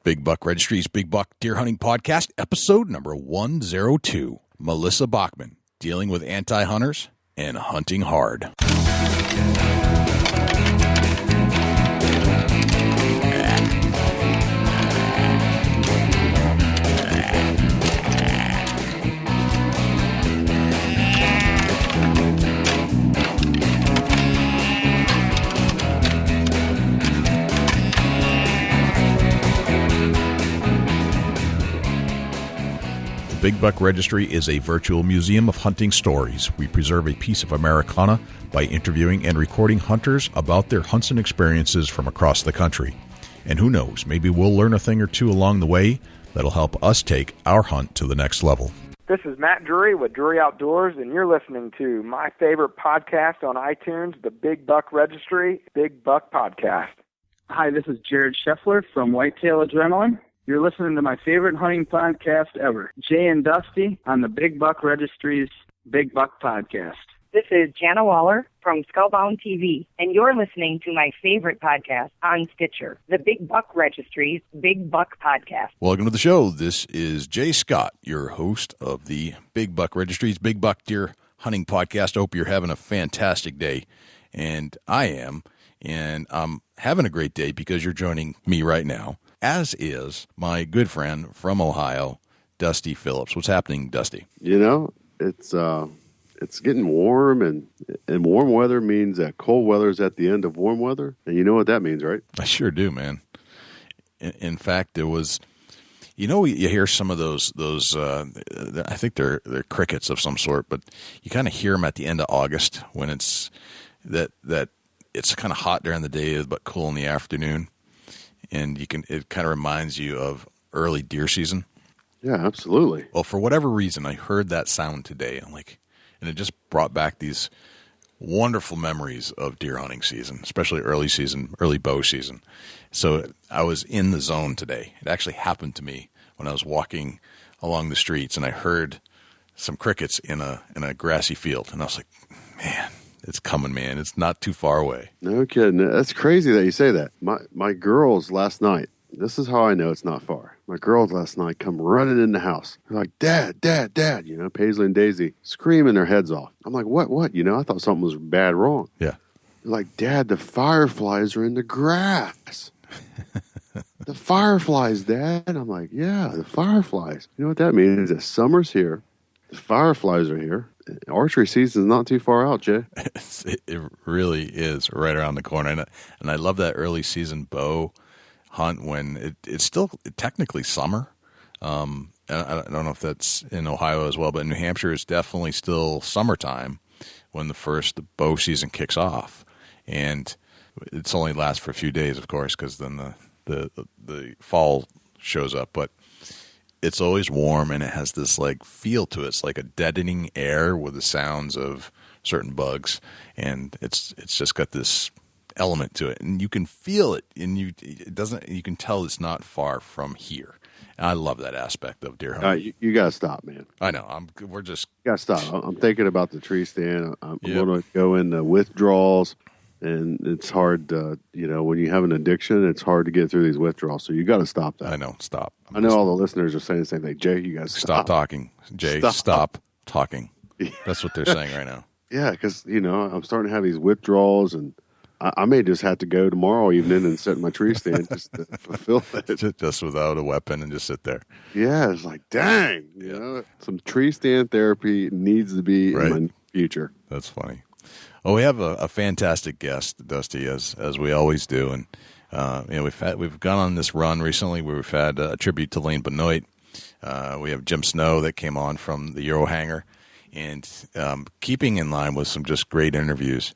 Big Buck Registry's Big Buck Deer Hunting Podcast, episode number 102. Melissa Bachman, dealing with anti-hunters and hunting hard. Big Buck Registry is a virtual museum of hunting stories. We preserve a piece of Americana by interviewing and recording hunters about their hunts and experiences from across the country. And who knows, maybe we'll learn a thing or two along the way that'll help us take our hunt to the next level. This is Matt Drury with Drury Outdoors, and you're listening to my favorite podcast on iTunes, the Big Buck Registry, Big Buck Podcast. Hi, this is Jared Scheffler from Whitetail Adrenaline. You're listening to my favorite hunting podcast ever, Jay and Dusty on the Big Buck Registry's Big Buck Podcast. This is Jana Waller from Skullbound TV, and you're listening to my favorite podcast on Stitcher, the Big Buck Registry's Big Buck Podcast. Welcome to the show. This is Jay Scott, your host of the Big Buck Registry's Big Buck Deer Hunting Podcast. I hope you're having a fantastic day, and I am, and I'm having a great day because you're joining me right now, as is my good friend from Ohio, Dusty Phillips. What's happening, Dusty? You know, it's getting warm, and warm weather means that cold weather is at the end of warm weather, and you know what that means, right? I sure do, man. In fact, there was, you hear some of those. I think they're crickets of some sort, but you kind of hear them at the end of August when it's that it's kind of hot during the day but cool in the afternoon. And it kind of reminds you of early deer season. Yeah, absolutely. Well, for whatever reason, I heard that sound today. And it just brought back these wonderful memories of deer hunting season, especially early season, early bow season. So I was in the zone today. It actually happened to me when I was walking along the streets, and I heard some crickets in a grassy field. And I was like, man, it's coming, man. It's not too far away. No kidding. That's crazy that you say that. My girls last night, this is how I know it's not far. My girls last night come running in the house. They're like, Dad, Dad, Dad, Paisley and Daisy screaming their heads off. I'm like, what? I thought something was bad wrong. Yeah. They're like, Dad, the fireflies are in the grass. The fireflies, Dad. I'm like, yeah, the fireflies. You know what that means? That summer's here. The fireflies are here. Archery season's not too far out, Jay. It really is right around the corner. And I love that early season bow hunt when it's still technically summer. And I don't know if that's in Ohio as well, but in New Hampshire, it's definitely still summertime when the bow season kicks off. And it's only lasts for a few days, of course, because then the fall shows up. But it's always warm, and it has this feel to it. It's like a deadening air with the sounds of certain bugs, and it's just got this element to it, and you can feel it, and you can tell it's not far from here. And I love that aspect of deer hunting. You gotta stop, man. I know. You gotta stop. I'm thinking about the tree stand. I'm going to go into withdrawals. And it's hard, when you have an addiction, it's hard to get through these withdrawals. So you got to stop that. I know. Stop. I know all the listeners are saying the same thing. Jay, you guys stop talking. Jay, stop talking. That's what they're saying right now. Yeah, because, I'm starting to have these withdrawals, and I may just have to go tomorrow evening and sit in my tree stand just to fulfill it. Just without a weapon and just sit there. Yeah, it's like, dang. Some tree stand therapy needs to be in my future. That's funny. Well, we have a fantastic guest, Dusty, as we always do, and we've gone on this run recently where we've had a tribute to Lane Benoit. We have Jim Snow that came on from the Euro Hangar, and keeping in line with some just great interviews,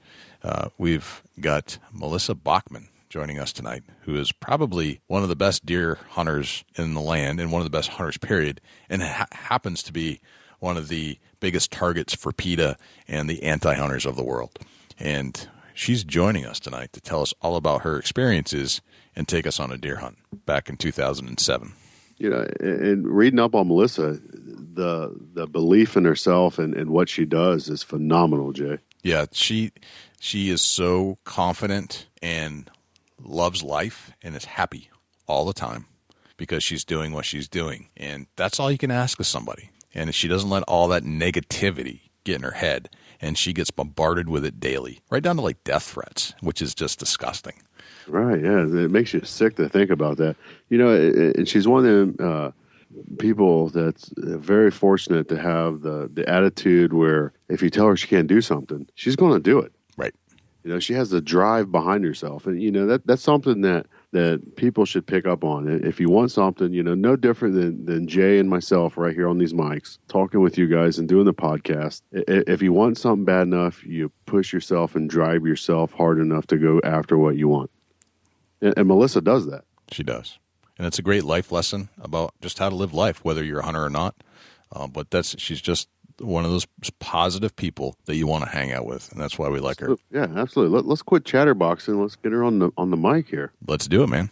we've got Melissa Bachman joining us tonight, who is probably one of the best deer hunters in the land and one of the best hunters, period, and happens to be one of the biggest targets for PETA and the anti-hunters of the world. And she's joining us tonight to tell us all about her experiences and take us on a deer hunt back in 2007. And reading up on Melissa, the belief in herself and what she does is phenomenal, Jay. Yeah, she is so confident and loves life and is happy all the time because she's doing what she's doing. And that's all you can ask of somebody. And she doesn't let all that negativity get in her head, and she gets bombarded with it daily, right down to like death threats, which is just disgusting. Right, yeah. It makes you sick to think about that. And she's one of them people that's very fortunate to have the attitude where if you tell her she can't do something, she's going to do it. Right. She has the drive behind herself. And, that's something that people should pick up on. If you want something, no different than Jay and myself right here on these mics, talking with you guys and doing the podcast. If you want something bad enough, you push yourself and drive yourself hard enough to go after what you want. And Melissa does that. She does. And it's a great life lesson about just how to live life, whether you're a hunter or not. But she's just one of those positive people that you want to hang out with, and that's why we like her. Yeah, absolutely. Let's quit chatterboxing. Let's get her on the mic here. Let's do it, man.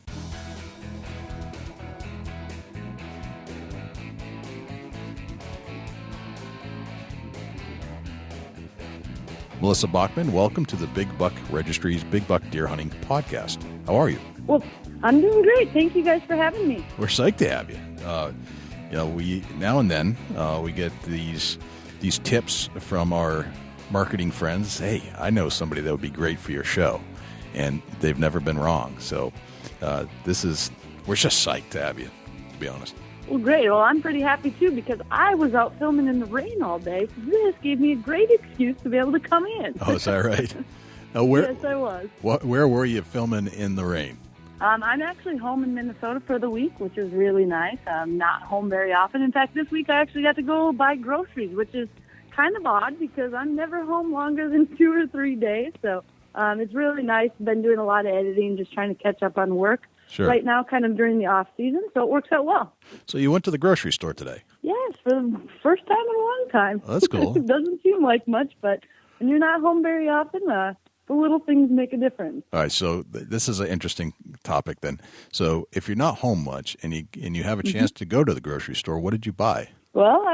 Melissa Bachman, welcome to the Big Buck Registry's Big Buck Deer Hunting Podcast. How are you? Well, I'm doing great. Thank you guys for having me. We're psyched to have you. We now and then we get these tips from our marketing friends. Hey, I know somebody that would be great for your show, and they've never been wrong. So we're just psyched to have you, to be honest. Well, great. Well, I'm pretty happy, too, because I was out filming in the rain all day. So this gave me a great excuse to be able to come in. Oh, is that right? Now, yes, I was. Where were you filming in the rain? I'm actually home in Minnesota for the week, which is really nice. I'm not home very often. In fact, this week I actually got to go buy groceries, which is kind of odd because I'm never home longer than 2 or 3 days. So it's really nice. Been doing a lot of editing, just trying to catch up on work. Sure. Right now, kind of during the off season, so it works out well. So you went to the grocery store today? Yes, for the first time in a long time. Oh, that's cool. It doesn't seem like much, but when you're not home very often, the little things make a difference. All right, so this is an interesting topic then. So if you're not home much and you have a chance to go to the grocery store, what did you buy? Well,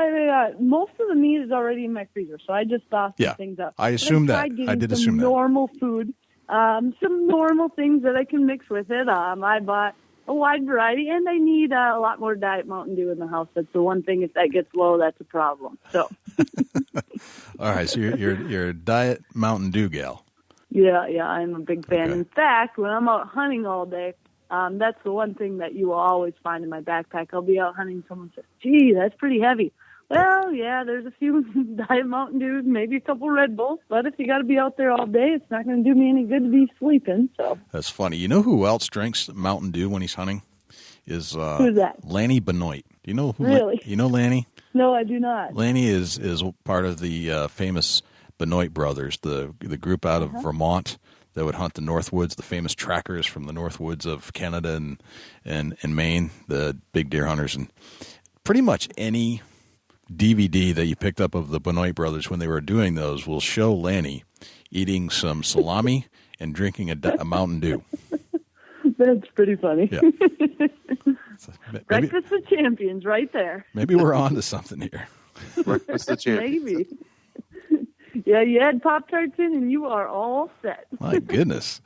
most of the meat is already in my freezer, so I just thought some things up. I assumed that. I did assume that. Normal food. Some normal things that I can mix with it. I bought a wide variety, and I need a lot more Diet Mountain Dew in the house. That's the one thing. If that gets low, that's a problem. So, all right. So you're a Diet Mountain Dew gal. Yeah, I'm a big fan. Okay. In fact, when I'm out hunting all day, that's the one thing that you will always find in my backpack. I'll be out hunting. Someone says, "Gee, that's pretty heavy." Well, yeah, there's a few Diet Mountain Dews, maybe a couple Red Bulls, but if you got to be out there all day, it's not going to do me any good to be sleeping. So that's funny. You know who else drinks Mountain Dew when he's hunting? Who's that? Lanny Benoit. Do you know who? Really? You know Lanny? No, I do not. Lanny is part of the famous Benoit brothers, the group out of Vermont that would hunt the Northwoods, the famous trackers from the Northwoods of Canada and Maine, the big deer hunters, and pretty much any DVD that you picked up of the Benoit brothers when they were doing those will show Lanny eating some salami and drinking a Mountain Dew. That's pretty funny. Yeah. Breakfast of champions right there. Maybe we're on to something here. Breakfast of champions. Maybe. Yeah, you add Pop-Tarts in and you are all set. My goodness.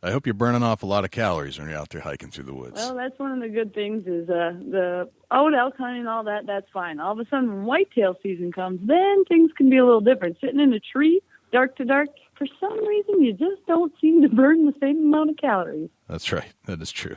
I hope you're burning off a lot of calories when you're out there hiking through the woods. Well, that's one of the good things is the out elk hunting and all that, that's fine. All of a sudden, when whitetail season comes, then things can be a little different. Sitting in a tree, dark to dark, for some reason, you just don't seem to burn the same amount of calories. That's right. That is true.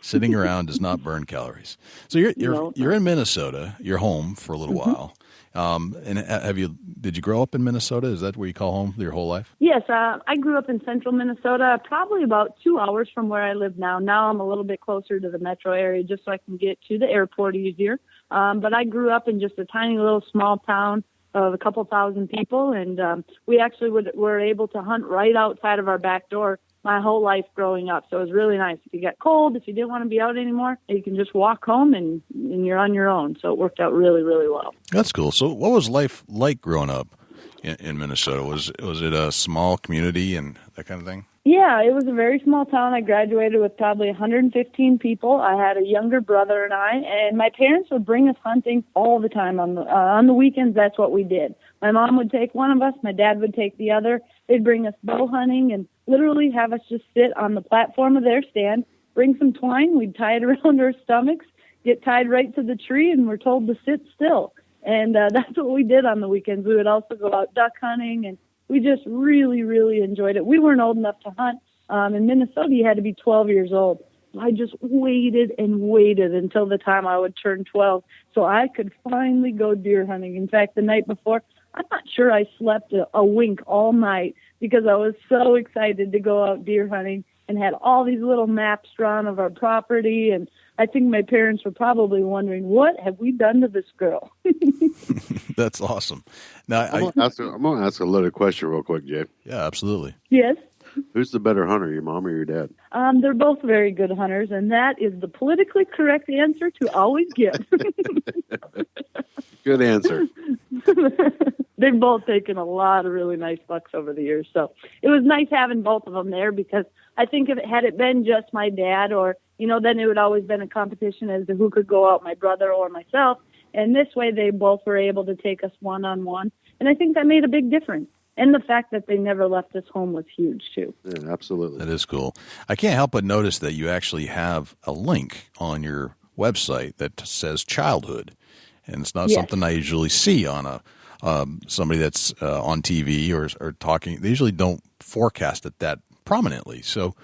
Sitting around does not burn calories. So you're in Minnesota. You're home for a little while. And did you grow up in Minnesota? Is that where you call home your whole life? Yes, I grew up in central Minnesota, probably about 2 hours from where I live now. Now I'm a little bit closer to the metro area just so I can get to the airport easier. But I grew up in just a tiny little small town of a couple thousand people, and we actually were able to hunt right outside of our back door my whole life growing up. So it was really nice. If you got cold, if you didn't want to be out anymore, you can just walk home and you're on your own. So it worked out really, really well. That's cool. So what was life like growing up in Minnesota? Was it a small community and that kind of thing? Yeah, it was a very small town. I graduated with probably 115 people. I had a younger brother and my parents would bring us hunting all the time. On the weekends, that's what we did. My mom would take one of us, my dad would take the other. They'd bring us bow hunting and literally have us just sit on the platform of their stand bring some twine. We'd tie it around our stomachs, get tied right to the tree, and we're told to sit still. And that's what we did on the weekends. We would also go out duck hunting, and we just really, really enjoyed it. We weren't old enough to hunt. In Minnesota, you had to be 12 years old. I just waited and waited until the time I would turn 12 so I could finally go deer hunting. In fact, the night before, I'm not sure I slept a wink all night because I was so excited to go out deer hunting and had all these little maps drawn of our property. And I think my parents were probably wondering, what have we done to this girl? That's awesome. Now, I'm going to ask a loaded question real quick, Jay. Yeah, absolutely. Yes. Who's the better hunter, your mom or your dad? They're both very good hunters, and that is the politically correct answer to always give. Good answer. They've both taken a lot of really nice bucks over the years, so it was nice having both of them there because I think if had it been just my dad or, then it would always been a competition as to who could go out, my brother or myself, and this way they both were able to take us one-on-one, and I think that made a big difference. And the fact that they never left us home was huge, too. Yeah, absolutely. That is cool. I can't help but notice that you actually have a link on your website that says childhood. And it's not something I usually see on somebody that's on TV or talking. They usually don't forecast it that prominently. So,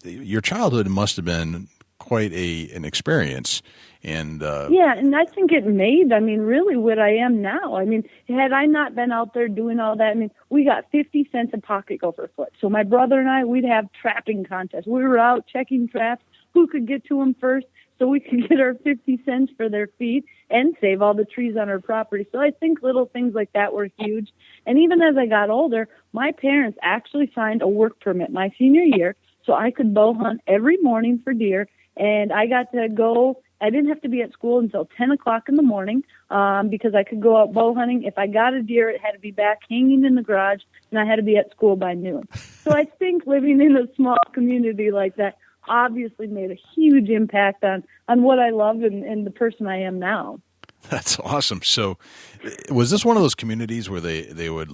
your childhood must have been quite an experience. And and I think it made, really what I am now. Had I not been out there doing all that, we got 50 cents a pocket gopher foot. So my brother and I, we'd have trapping contests. We were out checking traps, who could get to them first, so we could get our 50 cents for their feed and save all the trees on our property. So I think little things like that were huge. And even as I got older, my parents actually signed a work permit my senior year so I could bow hunt every morning for deer. And I got to go. I didn't have to be at school until 10 o'clock in the morning because I could go out bow hunting. If I got a deer, it had to be back hanging in the garage, and I had to be at school by noon. So I think living in a small community like that obviously made a huge impact on what I love and the person I am now. That's awesome. So was this one of those communities where they would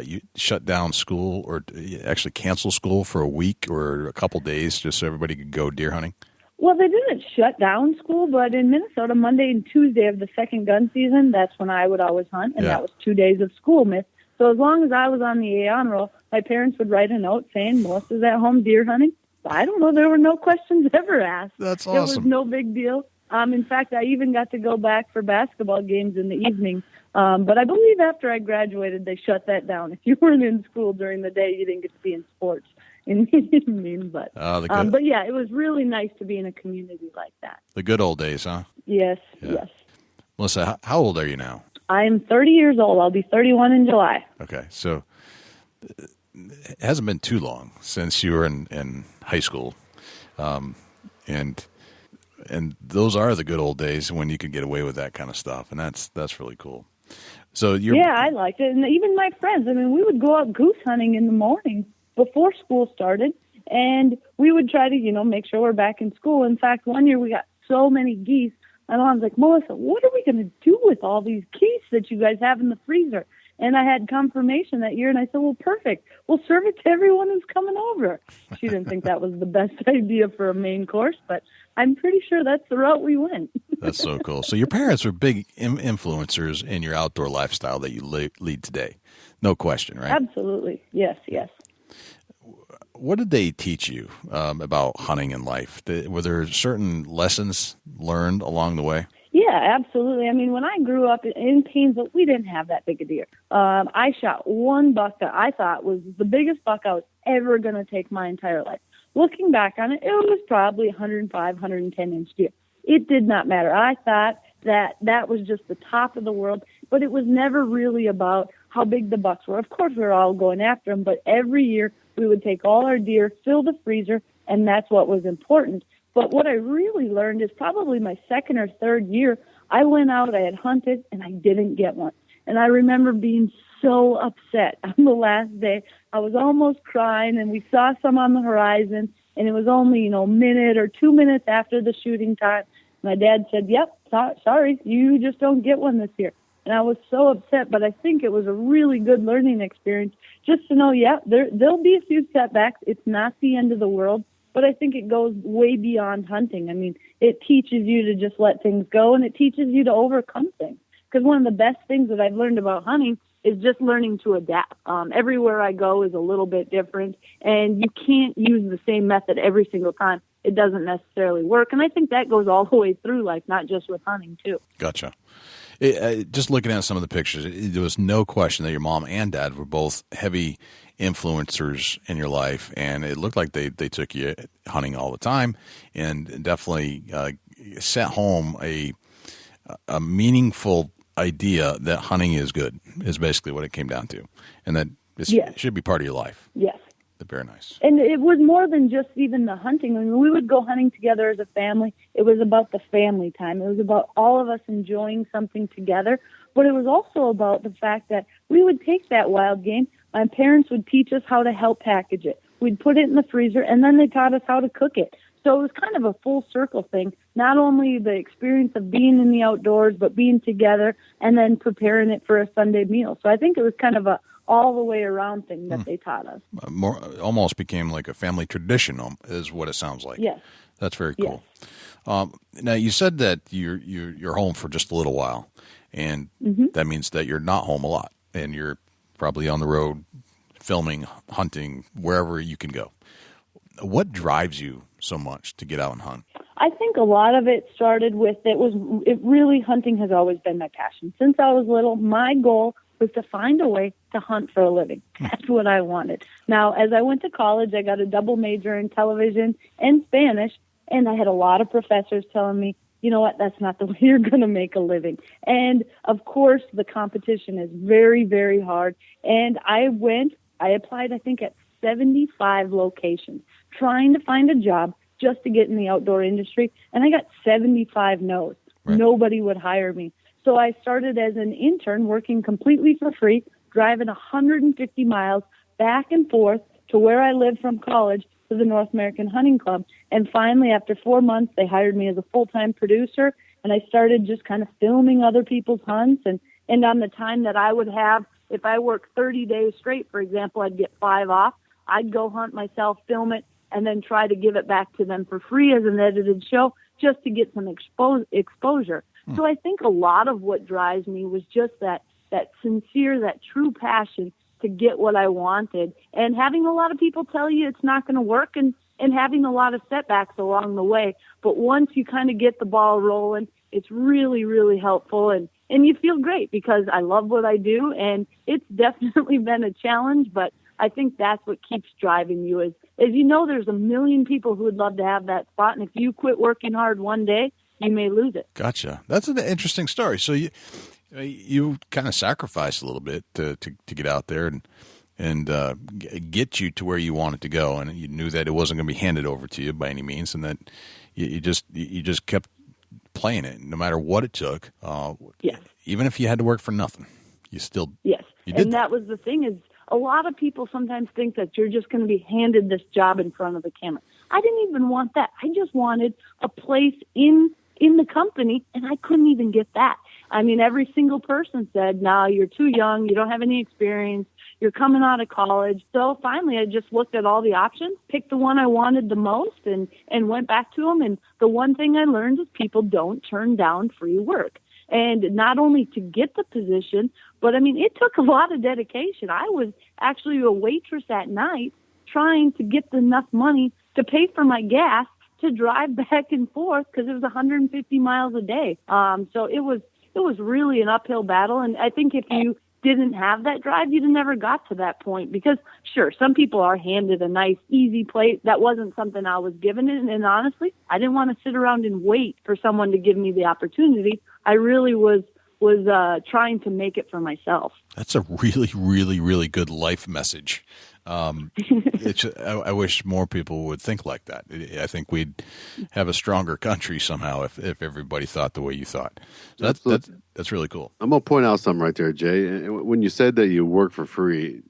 you shut down school or actually cancel school for a week or a couple days just so everybody could go deer hunting? Well, they didn't shut down school, but in Minnesota, Monday and Tuesday of the second gun season, that's when I would always hunt, and that was 2 days of school missed. So as long as I was on the A honor roll, my parents would write a note saying, Melissa's at home deer hunting. I don't know, there were no questions ever asked. That's awesome. It was no big deal. In fact, I even got to go back for basketball games in the evening. But I believe after I graduated, they shut that down. If you weren't in school during the day, you didn't get to be in sports. But yeah, it was really nice to be in a community like that. The good old days, huh? Yes, yes. Melissa, how old are you now? I'm 30 years old. I'll be 31 in July. Okay, so it hasn't been too long since you were in high school, and those are the good old days when you could get away with that kind of stuff, and that's really cool. So I liked it, and even my friends. We would go out goose hunting in the morning before school started, and we would try to, make sure we're back in school. In fact, one year we got so many geese, my mom's like, Melissa, what are we going to do with all these geese that you guys have in the freezer? And I had confirmation that year, and I said, well, perfect. We'll serve it to everyone who's coming over. She didn't think that was the best idea for a main course, but I'm pretty sure that's the route we went. That's so cool. So your parents were big influencers in your outdoor lifestyle that you lead today. No question, right? Absolutely. Yes. What did they teach you about hunting and life? Were there certain lessons learned along the way? Yeah, absolutely. When I grew up in Painesville, we didn't have that big a deer. I shot one buck that I thought was the biggest buck I was ever going to take my entire life. Looking back on it, it was probably 105, 110-inch deer. It did not matter. I thought that was just the top of the world, but it was never really about how big the bucks were. Of course, we were all going after them, but every year we would take all our deer, fill the freezer, and that's what was important. But what I really learned is probably my second or third year, I went out, I had hunted, and I didn't get one. And I remember being so upset on the last day. I was almost crying, and we saw some on the horizon, and it was only, a minute or 2 minutes after the shooting time. My dad said, yep, sorry, you just don't get one this year. And I was so upset, but I think it was a really good learning experience just to know, there'll be a few setbacks. It's not the end of the world. but I think it goes way beyond hunting. I mean, it teaches you to just let things go, and it teaches you to overcome things. Because one of the best things that I've learned about hunting is just learning to adapt. Everywhere I go is a little bit different, and you can't use the same method every single time. It doesn't necessarily work, and I think that goes all the way through life, not just with hunting, too. Gotcha. Just looking at some of the pictures, there was no question that your mom and dad were both heavy influencers in your life, and it looked like they took you hunting all the time, and definitely set home a meaningful idea that hunting is good, is basically what it came down to, and that it should be part of your life. Yes. Very nice. And it was more than just even the hunting. I mean, we would go hunting together as a family. It was about the family time. It was about all of us enjoying something together. But it was also about the fact that we would take that wild game. My parents would teach us how to help package it. We'd put it in the freezer, and then they taught us how to cook it. So it was kind of a full circle thing, not only the experience of being in the outdoors, but being together and then preparing it for a Sunday meal. So I think it was kind of a all the way around thing that they taught us. Almost became like a family tradition, is what it sounds like. Yes. That's very cool. Yes. Now, you said that you're home for just a little while, and that means that you're not home a lot, and you're probably on the road filming, hunting, wherever you can go. What drives you so much to get out and hunt? I think a lot of it started with hunting has always been my passion. Since I was little, my goal was to find a way to hunt for a living. That's what I wanted. Now, as I went to college, I got a double major in television and Spanish, and I had a lot of professors telling me, you know what, that's not the way you're going to make a living. And, of course, the competition is very, very hard. And I applied, I think, at 75 locations, trying to find a job just to get in the outdoor industry, and I got 75 no's. Right. Nobody would hire me. So I started as an intern working completely for free, driving 150 miles back and forth to where I lived from college to the North American Hunting Club. And finally, after 4 months, they hired me as a full-time producer, and I started just kind of filming other people's hunts. And on the time that I would have, if I worked 30 days straight, for example, I'd get 5 off. I'd go hunt myself, film it, and then try to give it back to them for free as an edited show just to get some exposure. So I think a lot of what drives me was just that sincere, that true passion to get what I wanted, and having a lot of people tell you it's not going to work, and having a lot of setbacks along the way. But once you kind of get the ball rolling, it's really, really helpful, and you feel great because I love what I do, and it's definitely been a challenge, but I think that's what keeps driving you is you know there's a million people who would love to have that spot, and if you quit working hard one day, you may lose it. Gotcha. That's an interesting story. So you kind of sacrificed a little bit to get out there and get you to where you wanted to go, and you knew that it wasn't going to be handed over to you by any means, and that you just kept playing it no matter what it took. Yes. Even if you had to work for nothing, you still yes. You did and that was the thing is a lot of people sometimes think that you're just going to be handed this job in front of the camera. I didn't even want that. I just wanted a place in the company, and I couldn't even get that. I mean, every single person said, no, you're too young, you don't have any experience, you're coming out of college. So finally, I just looked at all the options, picked the one I wanted the most, and went back to them. And the one thing I learned is people don't turn down free work. And not only to get the position, but, I mean, it took a lot of dedication. I was actually a waitress at night trying to get enough money to pay for my gas to drive back and forth because it was 150 miles a day. So it was really an uphill battle. And I think if you didn't have that drive, you'd have never got to that point because, sure, some people are handed a nice, easy plate. That wasn't something I was given. And honestly, I didn't want to sit around and wait for someone to give me the opportunity. I really was trying to make it for myself. That's a really, really, really good life message. I wish more people would think like that. I think we'd have a stronger country somehow if everybody thought the way you thought. So that's really cool. I'm going to point out something right there, Jay. When you said that you work for free,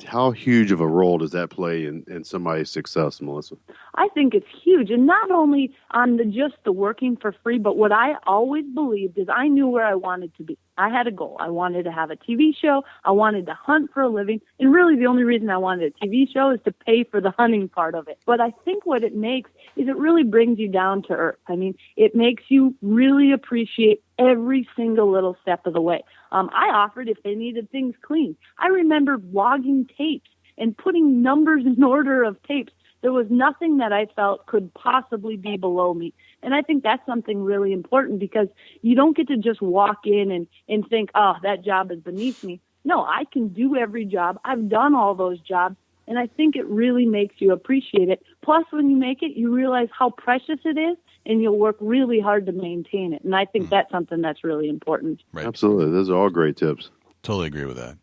how huge of a role does that play in somebody's success, Melissa? I think it's huge. And not only on just the working for free, but what I always believed is I knew where I wanted to be. I had a goal. I wanted to have a TV show. I wanted to hunt for a living. And really the only reason I wanted a TV show is to pay for the hunting part of it. But I think what it makes is it really brings you down to earth. I mean, it makes you really appreciate every single little step of the way. I offered if they needed things clean. I remember logging tapes and putting numbers in order of tapes. There was nothing that I felt could possibly be below me. And I think that's something really important because you don't get to just walk in and think, oh, that job is beneath me. No, I can do every job. I've done all those jobs. And I think it really makes you appreciate it. Plus, when you make it, you realize how precious it is, and you'll work really hard to maintain it. And I think that's something that's really important. Right. Absolutely. Those are all great tips. Totally agree with that.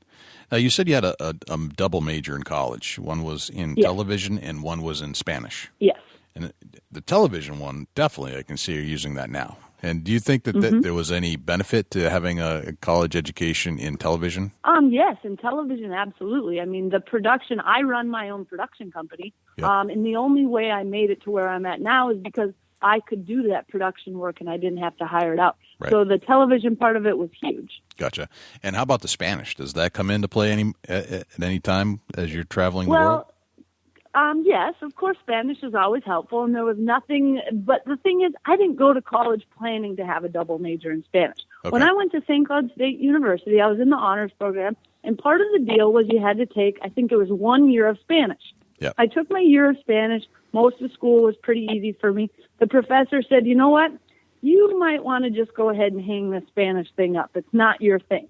Now, you said you had a double major in college. One was in television and one was in Spanish. Yes. And the television one, definitely, I can see you're using that now. And do you think that, that there was any benefit to having a college education in television? Yes, in television, absolutely. I mean, the production, I run my own production company. Yep. And the only way I made it to where I'm at now is because I could do that production work and I didn't have to hire it out. Right. So the television part of it was huge. Gotcha. And how about the Spanish? Does that come into play at any time as you're traveling the world? Yes, of course, Spanish is always helpful, and there was nothing. But the thing is, I didn't go to college planning to have a double major in Spanish. Okay. When I went to St. Cloud State University, I was in the honors program, and part of the deal was you had to take, I think it was 1 year of Spanish. Yep. I took my year of Spanish. Most of school was pretty easy for me. The professor said, you know what? You might want to just go ahead and hang the Spanish thing up. It's not your thing.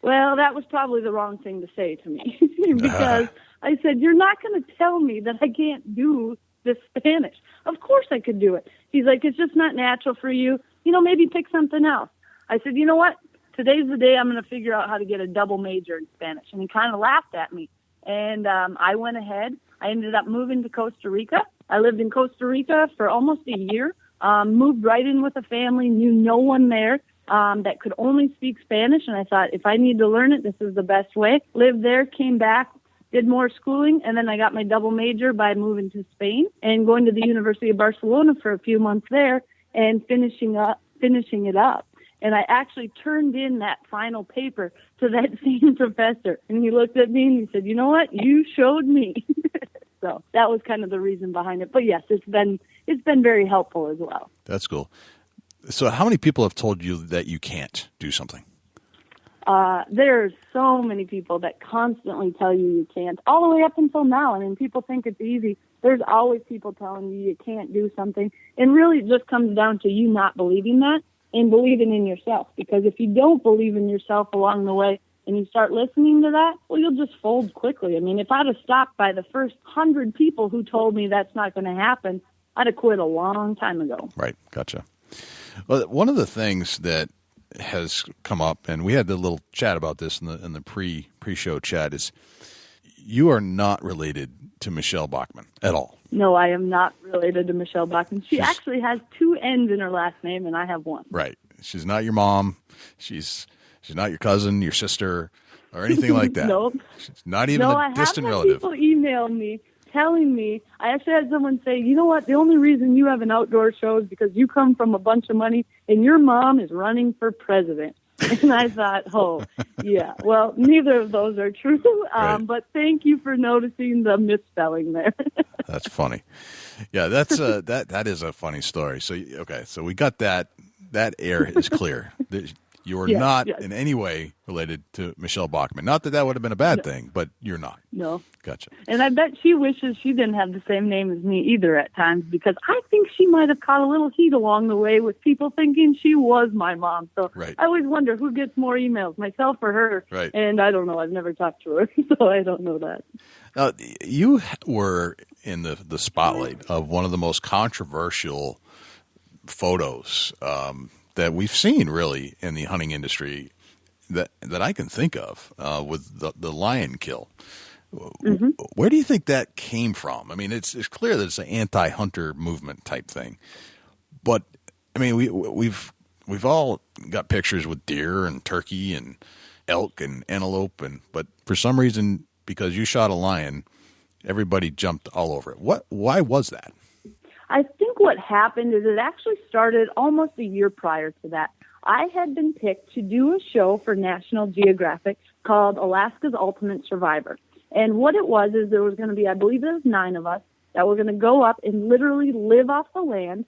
Well, that was probably the wrong thing to say to me because I said, you're not going to tell me that I can't do this Spanish. Of course I could do it. He's like, it's just not natural for you. You know, maybe pick something else. I said, you know what? Today's the day I'm going to figure out how to get a double major in Spanish. And he kind of laughed at me. And I went ahead. I ended up moving to Costa Rica. I lived in Costa Rica for almost a year, moved right in with a family, knew no one there that could only speak Spanish. And I thought, if I need to learn it, this is the best way. Lived there, came back, did more schooling, and then I got my double major by moving to Spain and going to the University of Barcelona for a few months there and finishing it up. And I actually turned in that final paper to that same professor. And he looked at me and he said, you know what? You showed me. So that was kind of the reason behind it. But yes, it's been very helpful as well. That's cool. So how many people have told you that you can't do something? There's so many people that constantly tell you can't, all the way up until now. I mean, people think it's easy. There's always people telling you can't do something. And really it just comes down to you not believing that and believing in yourself. Because if you don't believe in yourself along the way and you start listening to that, well, you'll just fold quickly. I mean, if I'd have stopped by the first 100 people who told me that's not going to happen, I'd have quit a long time ago. Right. Gotcha. Well, one of the things that has come up, and we had the little chat about this in the pre-show chat, is you are not related to Michelle Bachman at all. No, I am not related to Michelle Bachman. She actually has 2 N's in her last name, and I have 1. Right. She's not your mom. She's not your cousin, your sister, or anything like that. Nope. She's not even a distant relative. People email me telling me, I actually had someone say, you know what, the only reason you have an outdoor show is because you come from a bunch of money and your mom is running for president. And I thought, oh, yeah, well, neither of those are true. Right. But thank you for noticing the misspelling there. That's funny. Yeah, that's that is a funny story. So, okay, so we got that air is clear. You are not in any way related to Michelle Bachman. Not that would have been a bad thing, but you're not. No. Gotcha. And I bet she wishes she didn't have the same name as me either at times, because I think she might have caught a little heat along the way with people thinking she was my mom. So right. I always wonder who gets more emails, myself or her. Right. And I don't know. I've never talked to her, so I don't know that. Now, you were in the spotlight of one of the most controversial photos that we've seen really in the hunting industry that I can think of with the lion kill. Mm-hmm. Where do you think that came from? I mean, it's clear that it's an anti-hunter movement type thing, but I mean, we've all got pictures with deer and turkey and elk and antelope, but for some reason, because you shot a lion, everybody jumped all over it. Why was that? what happened is it actually started almost a year prior to that. I had been picked to do a show for National Geographic called Alaska's Ultimate Survivor. And what it was is there was going to be, I believe there was 9 of us, that were going to go up and literally live off the land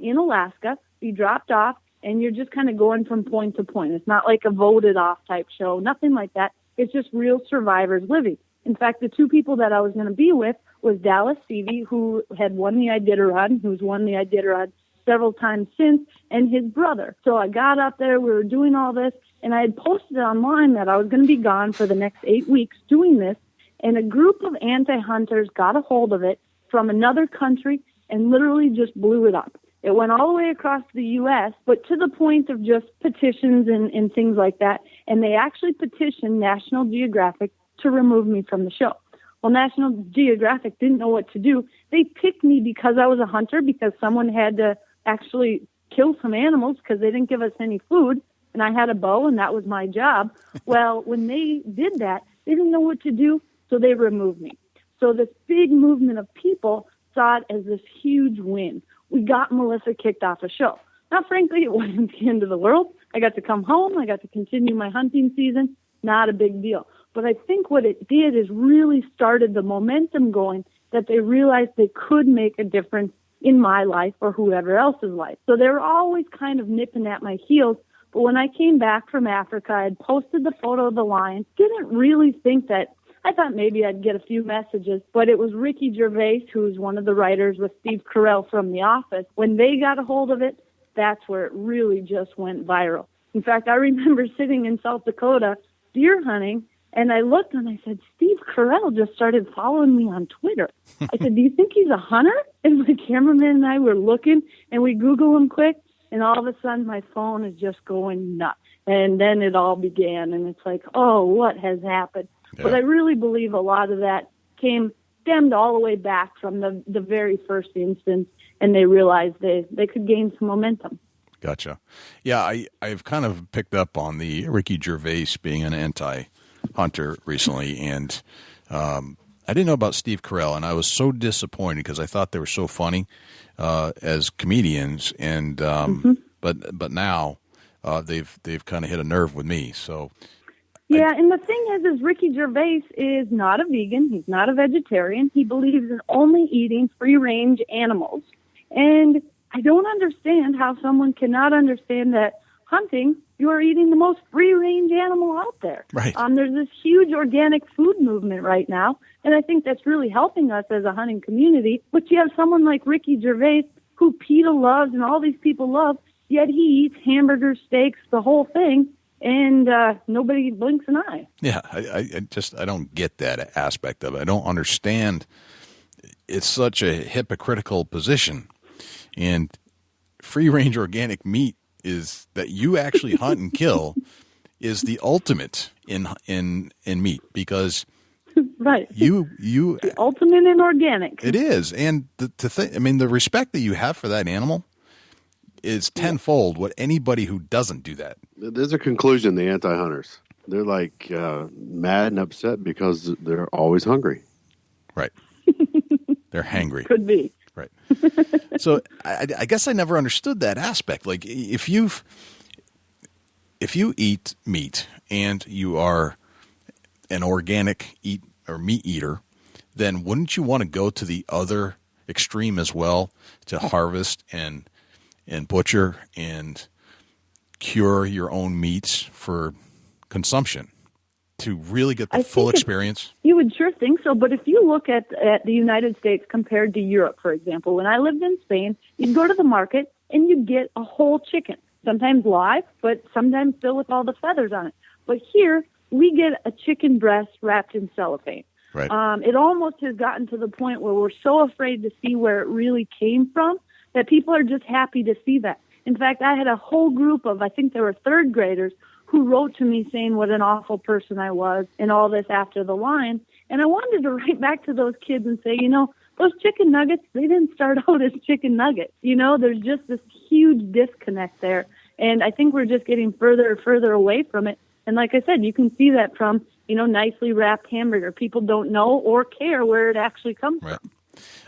in Alaska, be dropped off, and you're just kind of going from point to point. It's not like a voted off type show, nothing like that. It's just real survivors living. In fact, the 2 people that I was going to be with was Dallas Seavey, who had won the Iditarod, who's won the Iditarod several times since, and his brother. So I got up there, we were doing all this, and I had posted online that I was going to be gone for the next 8 weeks doing this, and a group of anti-hunters got a hold of it from another country and literally just blew it up. It went all the way across the U.S., but to the point of just petitions and things like that, and they actually petitioned National Geographic to remove me from the show. Well, National Geographic didn't know what to do. They picked me because I was a hunter, because someone had to actually kill some animals because they didn't give us any food, and I had a bow, and that was my job. Well, when they did that, they didn't know what to do, so they removed me. So this big movement of people saw it as this huge win. We got Melissa kicked off a show. Now, frankly, it wasn't the end of the world. I got to come home. I got to continue my hunting season. Not a big deal. But I think what it did is really started the momentum going that they realized they could make a difference in my life or whoever else's life. So they were always kind of nipping at my heels. But when I came back from Africa, I had posted the photo of the lion. Didn't really think that, I thought maybe I'd get a few messages, but it was Ricky Gervais, who's one of the writers with Steve Carell from The Office. When they got a hold of it, that's where it really just went viral. In fact, I remember sitting in South Dakota deer hunting, and I looked and I said, Steve Carell just started following me on Twitter. I said, do you think he's a hunter? And my cameraman and I were looking, and we Google him quick, and all of a sudden my phone is just going nuts. And then it all began, and it's like, oh, what has happened? Yeah. But I really believe a lot of that stemmed all the way back from the very first instance, and they realized they could gain some momentum. Gotcha. Yeah, I've kind of picked up on the Ricky Gervais being an anti-hunter recently, and I didn't know about Steve Carell, and I was so disappointed because I thought they were so funny as comedians, and but now they've kind of hit a nerve with me. So. Yeah, and the thing is Ricky Gervais is not a vegan. He's not a vegetarian. He believes in only eating free-range animals. And I don't understand how someone cannot understand that hunting, you are eating the most free-range animal out there. Right. There's this huge organic food movement right now, and I think that's really helping us as a hunting community. But you have someone like Ricky Gervais, who PETA loves and all these people love, yet he eats hamburgers, steaks, the whole thing. And nobody blinks an eye. Yeah, I don't get that aspect of it. I don't understand. It's such a hypocritical position. And free-range organic meat is that you actually hunt and kill is the ultimate in meat because right. You the ultimate in organic. It is, and the respect that you have for that animal is tenfold what anybody who doesn't do that. There's a conclusion, the anti-hunters. They're like mad and upset because they're always hungry. Right. They're hangry. Could be. Right. So I guess I never understood that aspect. Like if you eat meat and you are an organic meat eater, then wouldn't you want to go to the other extreme as well to harvest and butcher and cure your own meats for consumption to really get the full experience? You would sure think so, but if you look at the United States compared to Europe, for example, when I lived in Spain, you'd go to the market and you'd get a whole chicken, sometimes live, but sometimes still with all the feathers on it. But here, we get a chicken breast wrapped in cellophane. Right. It almost has gotten to the point where we're so afraid to see where it really came from that people are just happy to see that. In fact, I had a whole group of, I think there were third graders, who wrote to me saying what an awful person I was and all this after the line. And I wanted to write back to those kids and say, those chicken nuggets, they didn't start out as chicken nuggets. There's just this huge disconnect there. And I think we're just getting further and further away from it. And like I said, you can see that from, nicely wrapped hamburger. People don't know or care where it actually comes from.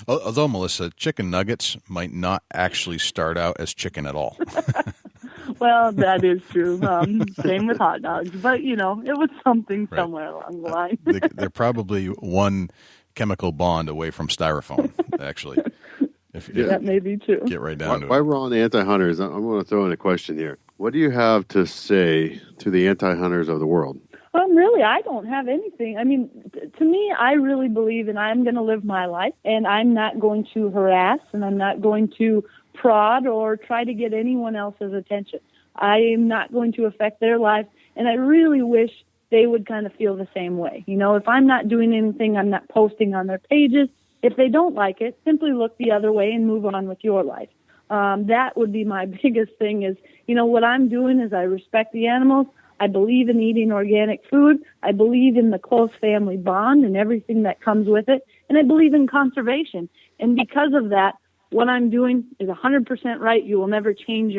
Although, Melissa, chicken nuggets might not actually start out as chicken at all. Well, that is true. Same with hot dogs. But, it was something Right. somewhere along the line. They're probably one chemical bond away from styrofoam, actually. If That may be true. get right down to While it. we're on the anti-hunters, I'm going to throw in a question here. What do you have to say to the anti-hunters of the world? Really, I don't have anything. I mean, to me, I really believe, and I'm going to live my life, and I'm not going to harass, and I'm not going to prod or try to get anyone else's attention. I am not going to affect their life, and I really wish they would kind of feel the same way. If I'm not doing anything, I'm not posting on their pages. If they don't like it, simply look the other way and move on with your life. That would be my biggest thing is, what I'm doing is I respect the animals. I believe in eating organic food. I believe in the close family bond and everything that comes with it. And I believe in conservation. And because of that, what I'm doing is 100% right. You will never change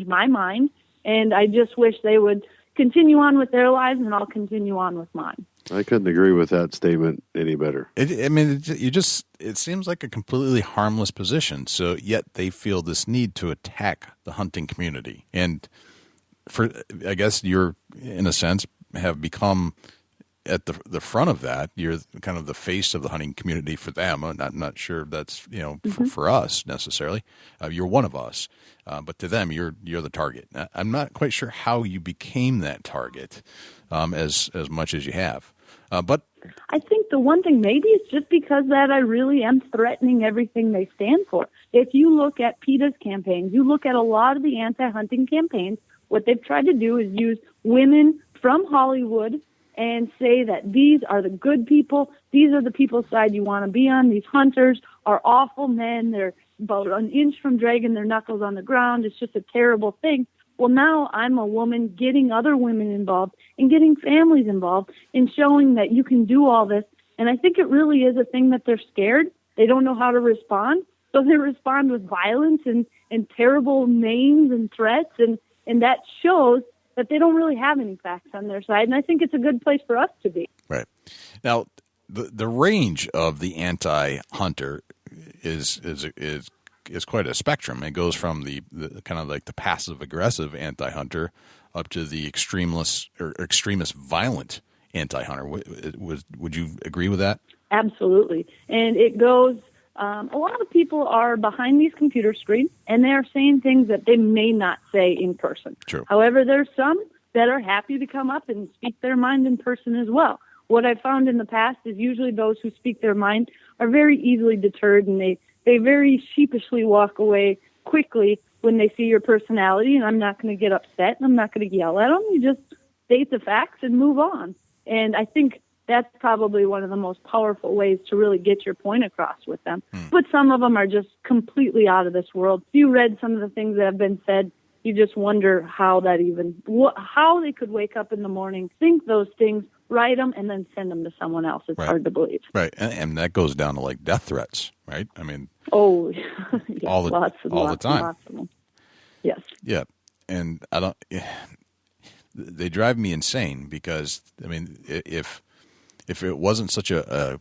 my mind. And I just wish they would continue on with their lives, and I'll continue on with mine. I couldn't agree with that statement any better. It seems like a completely harmless position. So yet they feel this need to attack the hunting community. And I guess you're, in a sense, have become at the front of that. You're kind of the face of the hunting community for them. I'm not sure that's for us necessarily. You're one of us, but to them, you're the target. I'm not quite sure how you became that target as much as you have, but I think the one thing maybe it's just because that I really am threatening everything they stand for. If you look at PETA's campaigns, you look at a lot of the anti-hunting campaigns. What they've tried to do is use women from Hollywood and say that these are the good people. These are the people's side you want to be on. These hunters are awful men. They're about an inch from dragging their knuckles on the ground. It's just a terrible thing. Well, now I'm a woman getting other women involved and getting families involved and showing that you can do all this. And I think it really is a thing that they're scared. They don't know how to respond. So they respond with violence and terrible names and threats. And that shows that they don't really have any facts on their side. And I think it's a good place for us to be. Right. Now, the range of the anti-hunter is quite a spectrum. It goes from the kind of like the passive-aggressive anti-hunter up to the extremist violent anti-hunter. Would you agree with that? Absolutely. And it goes a lot of people are behind these computer screens, and they are saying things that they may not say in person. True. However, there's some that are happy to come up and speak their mind in person as well. What I've found in the past is usually those who speak their mind are very easily deterred, and they very sheepishly walk away quickly when they see your personality, and I'm not going to get upset, and I'm not going to yell at them. You just state the facts and move on. And I think that's probably one of the most powerful ways to really get your point across with them. But some of them are just completely out of this world. If you read some of the things that have been said, you just wonder how they could wake up in the morning, think those things, write them, and then send them to someone else. It's hard to believe. Right, and that goes down to like death threats, right? I mean, yes, all the time. Lots of them. Yes. Yeah, and they drive me insane because I mean, if it wasn't such a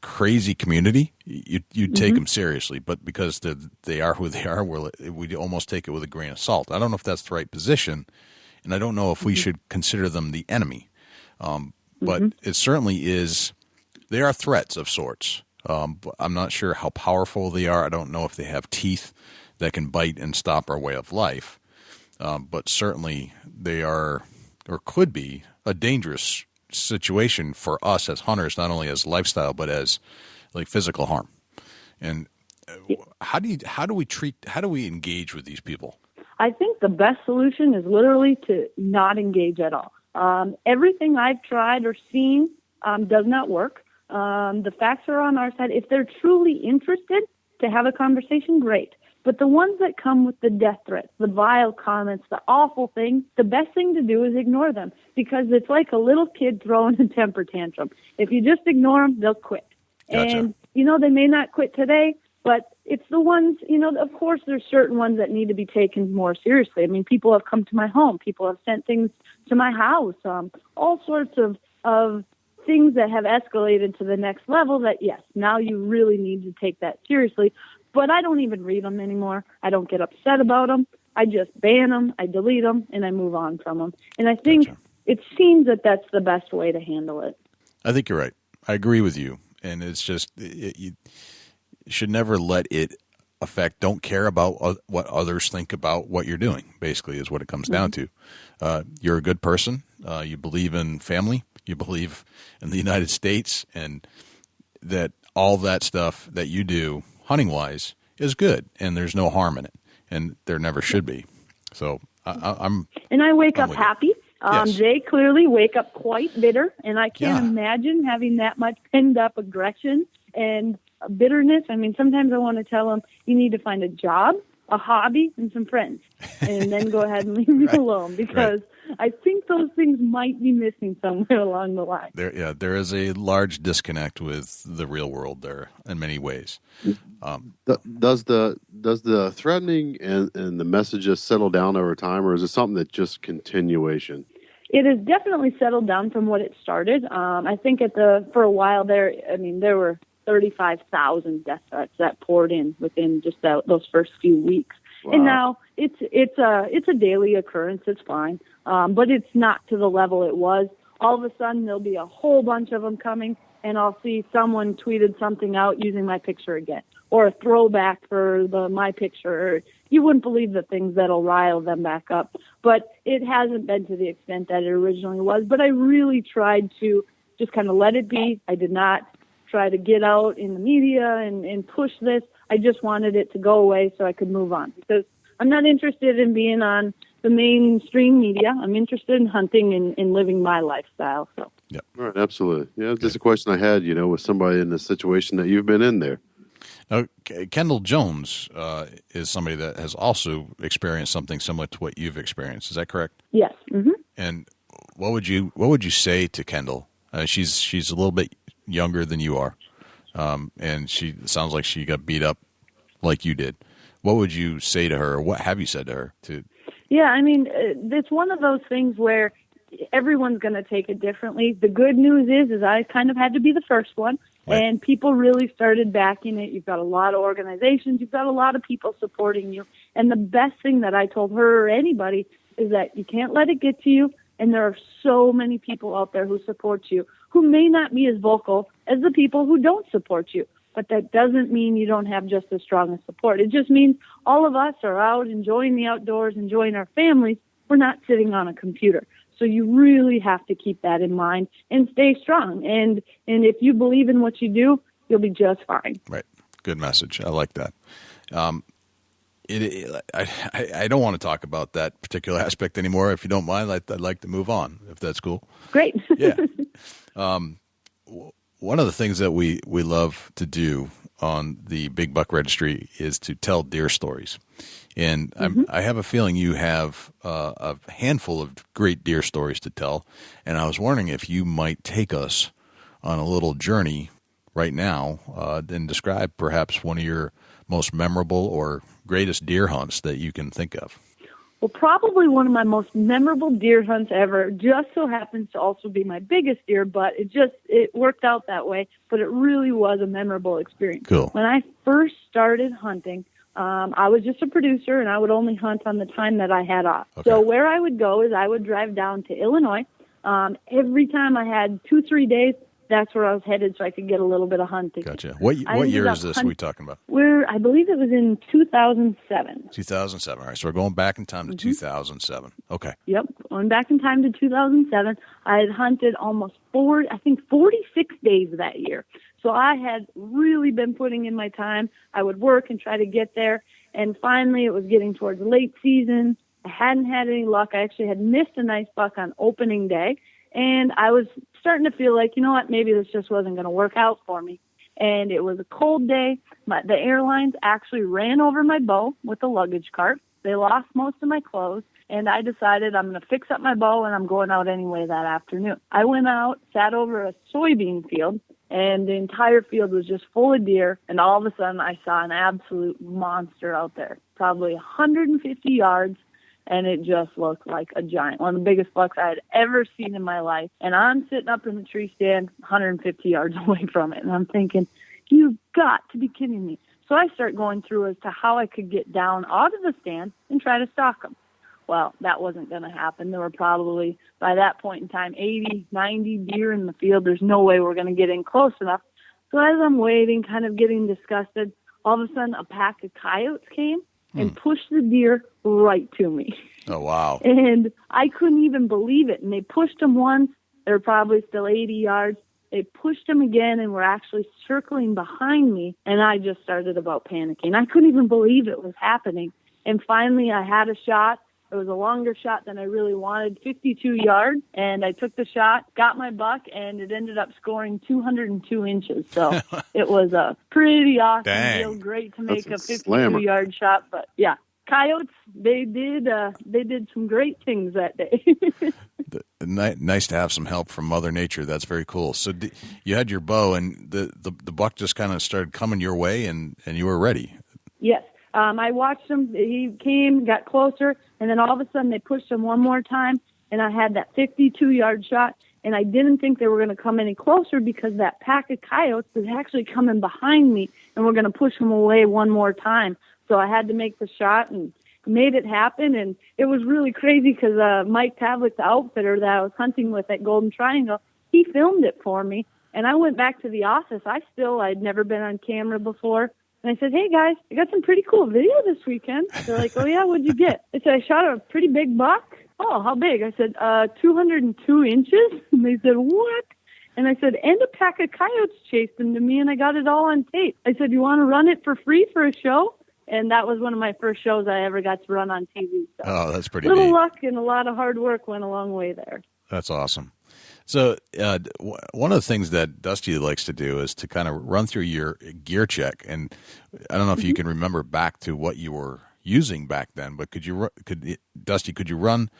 crazy community, you'd take them seriously. But because they are who they are, we almost take it with a grain of salt. I don't know if that's the right position, and I don't know if we should consider them the enemy. But it certainly is. They are threats of sorts. But I'm not sure how powerful they are. I don't know if they have teeth that can bite and stop our way of life. But certainly they are, or could be, a dangerous situation for us as hunters, not only as lifestyle but as like physical harm. And how do we engage with these people? I think the best solution is literally to not engage at all. Everything I've tried or seen does not work. The facts are on our side. If they're truly interested to have a conversation, great. But the ones that come with the death threats, the vile comments, the awful things, the best thing to do is ignore them because it's like a little kid throwing a temper tantrum. If you just ignore them, they'll quit. Gotcha. And, they may not quit today, but it's the ones, of course there's certain ones that need to be taken more seriously. I mean, people have come to my home. People have sent things to my house. All sorts of things that have escalated to the next level that, yes, now you really need to take that seriously. But I don't even read them anymore. I don't get upset about them. I just ban them, I delete them, and I move on from them. And I think it seems that that's the best way to handle it. I think you're right. I agree with you. And it's just, you should never let it affect, don't care about what others think about what you're doing, basically, is what it comes down to. You're a good person. You believe in family. You believe in the United States, and that all that stuff that you do hunting-wise is good, and there's no harm in it, and there never should be. So I'm and I wake up happy. Yes. They clearly wake up quite bitter, and I can't imagine having that much pent-up aggression and bitterness. I mean, sometimes I want to tell them, you need to find a job, a hobby, and some friends, and then go ahead and leave me alone, because I think those things might be missing somewhere along the line. There is a large disconnect with the real world there in many ways. Does the threatening and the messages settle down over time, or is it something that just continuation? It has definitely settled down from what it started. I think for a while there, there were 35,000 death threats that poured in within just those first few weeks. Wow. And now it's a daily occurrence. It's fine, but it's not to the level it was. All of a sudden, there'll be a whole bunch of them coming, and I'll see someone tweeted something out using my picture again, or a throwback for my picture. You wouldn't believe the things that'll rile them back up. But it hasn't been to the extent that it originally was. But I really tried to just kind of let it be. I did not try to get out in the media and push this. I just wanted it to go away so I could move on, because I'm not interested in being on the mainstream media. I'm interested in hunting and living my lifestyle. So. Yeah. All right. Absolutely. Yeah. Just a question I had, with somebody in the situation that you've been in there. Now, Kendall Jones is somebody that has also experienced something similar to what you've experienced. Is that correct? Yes. Mm-hmm. And what would you say to Kendall? She's a little bit younger than you are, and she sounds like she got beat up like you did. What would you say to her, or what have you said to her? Yeah, it's one of those things where everyone's going to take it differently. The good news is I kind of had to be the first one, and people really started backing it. You've got a lot of organizations. You've got a lot of people supporting you. And the best thing that I told her or anybody is that you can't let it get to you, and there are so many people out there who support you, who may not be as vocal as the people who don't support you. But that doesn't mean you don't have just as strong a support. It just means all of us are out enjoying the outdoors, enjoying our families. We're not sitting on a computer. So you really have to keep that in mind and stay strong. And if you believe in what you do, you'll be just fine. Right. Good message. I like that. I don't want to talk about that particular aspect anymore. If you don't mind, I'd like to move on, if that's cool. Great. Yeah. One of the things that we love to do on the Big Buck Registry is to tell deer stories. And I have a feeling you have a handful of great deer stories to tell. And I was wondering if you might take us on a little journey right now and describe perhaps one of your most memorable or greatest deer hunts that you can think of. Well, probably one of my most memorable deer hunts ever just so happens to also be my biggest deer, but it worked out that way. But it really was a memorable experience. Cool. When I first started hunting, I was just a producer, and I would only hunt on the time that I had off. Okay. So where I would go is I would drive down to Illinois. Every time I had 2-3 days, that's where I was headed so I could get a little bit of hunting. Gotcha. What year is this we talking about? I believe it was in 2007. 2007. All right, so we're going back in time to 2007. Okay. Yep, going back in time to 2007. I had hunted almost 46 days that year. So I had really been putting in my time. I would work and try to get there, and finally it was getting towards late season. I hadn't had any luck. I actually had missed a nice buck on opening day, and I was starting to feel like, you know what, maybe this just wasn't going to work out for me. And it was a cold day. The airlines actually ran over my bow with the luggage cart. They lost most of my clothes, and I decided I'm going to fix up my bow, and I'm going out anyway that afternoon. I went out, sat over a soybean field, and the entire field was just full of deer, and all of a sudden I saw an absolute monster out there, probably 150 yards, and it just looked like a giant, one of the biggest bucks I had ever seen in my life. And I'm sitting up in the tree stand 150 yards away from it, and I'm thinking, you've got to be kidding me. So I start going through as to how I could get down out of the stand and try to stalk them. Well, that wasn't going to happen. There were probably, by that point in time, 80, 90 deer in the field. There's no way we're going to get in close enough. So as I'm waiting, kind of getting disgusted, all of a sudden a pack of coyotes came and pushed the deer right to me. Oh, wow. And I couldn't even believe it. And they pushed them once. They were probably still 80 yards. They pushed them again and were actually circling behind me. And I just started about panicking. I couldn't even believe it was happening. And finally I had a shot. It was a longer shot than I really wanted, 52 yards, and I took the shot, got my buck, and it ended up scoring 202 inches. So it was a pretty awesome deal. Great to make a 52-yard shot, but yeah, coyotes, they did some great things that day. Nice to have some help from Mother Nature. That's very cool. So you had your bow, and the buck just kind of started coming your way, and you were ready. Yes. I watched him. He came, got closer, and then all of a sudden they pushed him one more time, and I had that 52-yard shot, and I didn't think they were going to come any closer because that pack of coyotes was actually coming behind me, and we're going to push him away one more time. So I had to make the shot and made it happen, and it was really crazy because Mike Pavlik, the outfitter that I was hunting with at Golden Triangle, he filmed it for me, and I went back to the office. I'd never been on camera before. And I said, hey, guys, I got some pretty cool video this weekend. They're like, oh, yeah, what'd you get? I said, I shot a pretty big buck. Oh, how big? I said, 202 inches. And they said, what? And I said, and a pack of coyotes chased him to me, and I got it all on tape. I said, you want to run it for free for a show? And that was one of my first shows I ever got to run on TV. So oh, that's pretty neat. Little luck and a lot of hard work went a long way there. That's awesome. So one of the things that Dusty likes to do is to kind of run through your gear check. And I don't know if you can remember back to what you were using back then, but could you run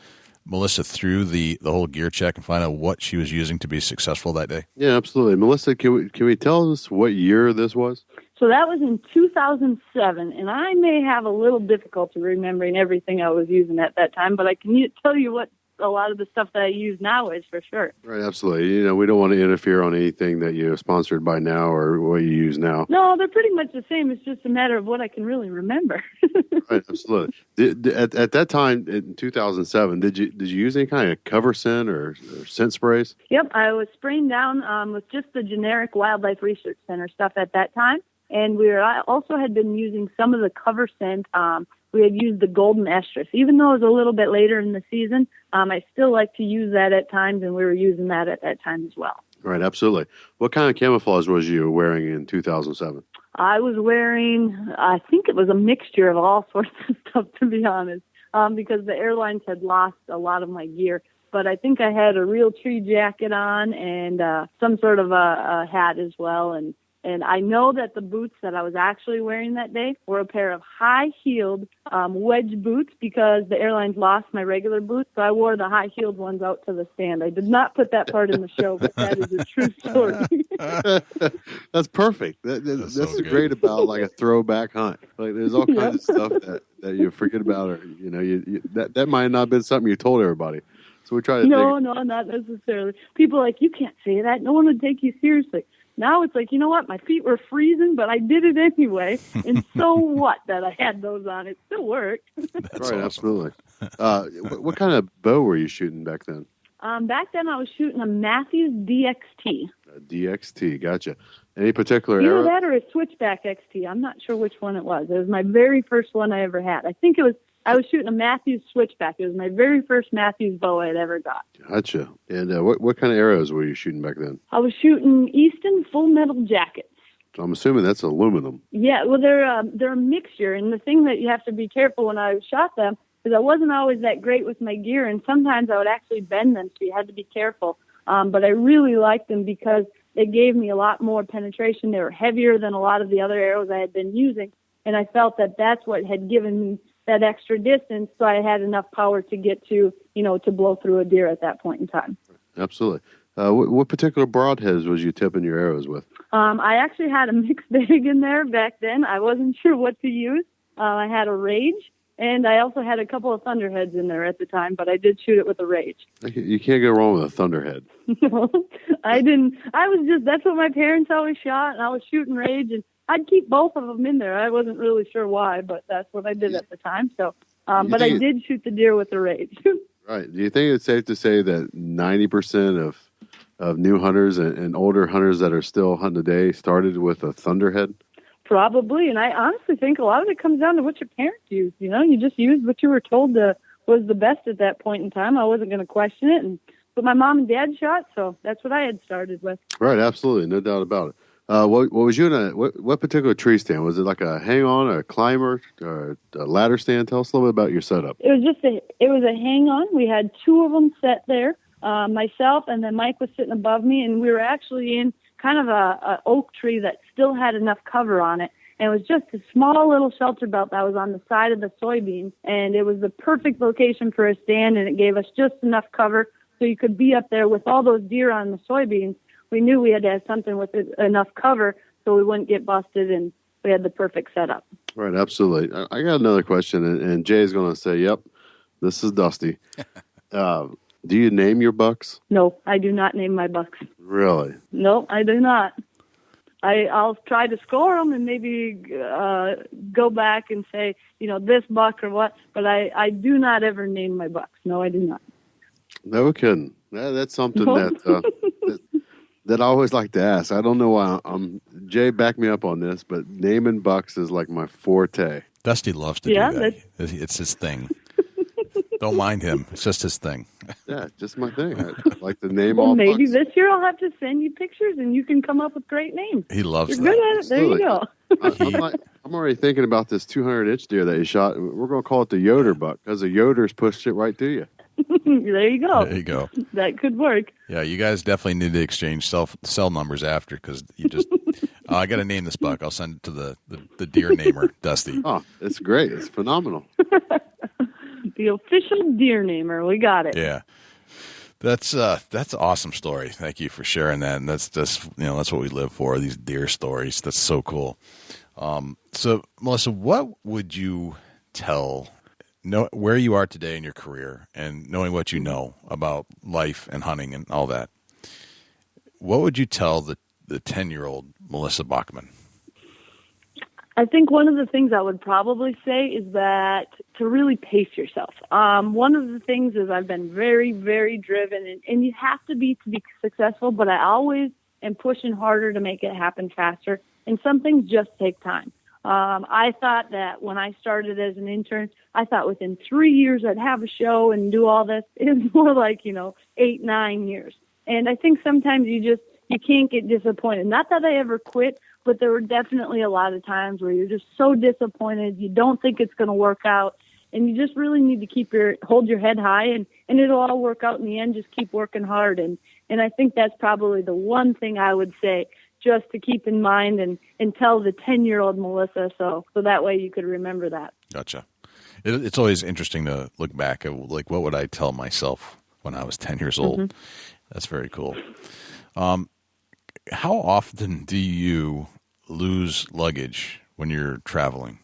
Melissa through the whole gear check and find out what she was using to be successful that day? Yeah, absolutely. Melissa, can we tell us what year this was? So that was in 2007, and I may have a little difficulty remembering everything I was using at that time, but I can tell you what a lot of the stuff that I use now is for sure. Right, absolutely. We don't want to interfere on anything that you're sponsored by now or what you use now. No, they're pretty much the same. It's just a matter of what I can really remember. Right, absolutely. At that time in 2007, did you use any kind of cover scent or scent sprays? Yep, I was spraying down with just the generic Wildlife Research Center stuff at that time, and I also had been using some of the cover scent. We had used the golden estrus. Even though it was a little bit later in the season, I still like to use that at times, and we were using that at that time as well. Right, absolutely. What kind of camouflage was you wearing in 2007? I was wearing, I think it was a mixture of all sorts of stuff, to be honest, because the airlines had lost a lot of my gear. But I think I had a real tree jacket on and some sort of a hat as well, and I know that the boots that I was actually wearing that day were a pair of high-heeled wedge boots because the airlines lost my regular boots, so I wore the high-heeled ones out to the stand. I did not put that part in the show, but that is a true story. That's perfect. That's what's great about like a throwback hunt. Like there's all kinds of stuff that you forget about, or that might not have been something you told everybody. So we try to No, not necessarily. People are like, you can't say that. No one would take you seriously. Now it's like, you know what? My feet were freezing, but I did it anyway. And so what that I had those on? It still worked. That's right, awesome. Absolutely. What kind of bow were you shooting back then? Back then I was shooting a Matthews DXT. A DXT, gotcha. Any particular Either arrow? that or a Switchback XT. I'm not sure which one it was. It was my very first one I ever had. I was shooting a Matthews Switchback. It was my very first Matthews bow I'd ever got. Gotcha. And what kind of arrows were you shooting back then? I was shooting Easton Full Metal Jackets. So I'm assuming that's aluminum. Yeah, well, they're a mixture. And the thing that you have to be careful when I shot them is I wasn't always that great with my gear, and sometimes I would actually bend them, so you had to be careful. But I really liked them because they gave me a lot more penetration. They were heavier than a lot of the other arrows I had been using, and I felt that that's what had given me that extra distance, so I had enough power to get to blow through a deer at that point in time. Absolutely. What particular broadheads was you tipping your arrows with? I actually had a mixed bag in there back then. I wasn't sure what to use. I had a Rage, And I also had a couple of thunderheads in there at the time, but I did shoot it with a rage. You can't go wrong with a thunderhead. No, I didn't. That's what my parents always shot, and I was shooting rage, and I'd keep both of them in there. I wasn't really sure why, but that's what I did at the time. So, but I did shoot the deer with the rage. Right. Do you think it's safe to say that 90% of new hunters and older hunters that are still hunting today started with a thunderhead? Probably, and I honestly think a lot of it comes down to what your parents used. You just used what you were told was the best at that point in time. I wasn't going to question it, but my mom and dad shot, so that's what I had started with. Right, absolutely, no doubt about it. What was you in what particular tree stand? Was it like a hang-on, or a climber, or a ladder stand? Tell us a little bit about your setup. It was a hang-on. We had two of them set there, myself, and then Mike was sitting above me, and we were actually in kind of a oak tree that still had enough cover on it. And it was just a small little shelter belt that was on the side of the soybeans, and it was the perfect location for a stand, and it gave us just enough cover so you could be up there with all those deer on the soybeans. We knew we had to have something with enough cover so we wouldn't get busted, and we had the perfect setup. Right, absolutely. I got another question, and Jay's going to say, yep, this is Dusty. Do you name your bucks? No, I do not name my bucks. Really? No, I do not. I'll try to score them and maybe go back and say, this buck or what, but I do not ever name my bucks. No, I do not. No kidding. That's something that I always like to ask. I don't know why. Jay, back me up on this, but naming bucks is like my forte. Dusty loves to do that. It's his thing. Don't mind him. It's just his thing. Yeah, just my thing. I like to name well, all maybe bucks. This year I'll have to send you pictures and you can come up with great names. He loves You're that. good at it. There you go. I'm already thinking about this 200-inch deer that you shot. We're going to call it the Yoder buck because the Yoders pushed it right to you. There you go. There you go. That could work. Yeah, you guys definitely need to exchange cell numbers after because you just. I got to name this buck. I'll send it to the deer namer, Dusty. Oh, it's great. It's phenomenal. The official deer namer. We got it. Yeah. That's an awesome story. Thank you for sharing that. And that's that's what we live for, these deer stories. That's so cool. So Melissa, what would you tell where you are today in your career and knowing what you know about life and hunting and all that? What would you tell the 10-year-old Melissa Bachman? I think one of the things I would probably say is that to really pace yourself. One of the things is I've been very, very driven, and you have to be successful, but I always am pushing harder to make it happen faster, and some things just take time. I thought that when I started as an intern, I thought within 3 years I'd have a show and do all this. It was more like, 8, 9 years. And I think sometimes you can't get disappointed. Not that I ever quit, but there were definitely a lot of times where you're just so disappointed. You don't think it's going to work out, and you just really need to hold your head high, and it'll all work out in the end. Just keep working hard, and I think that's probably the one thing I would say, just to keep in mind and tell the 10-year-old Melissa, so that way you could remember that. Gotcha. It's always interesting to look back at what would I tell myself when I was 10 years old. Mm-hmm. That's very cool. How often do you lose luggage when you're traveling?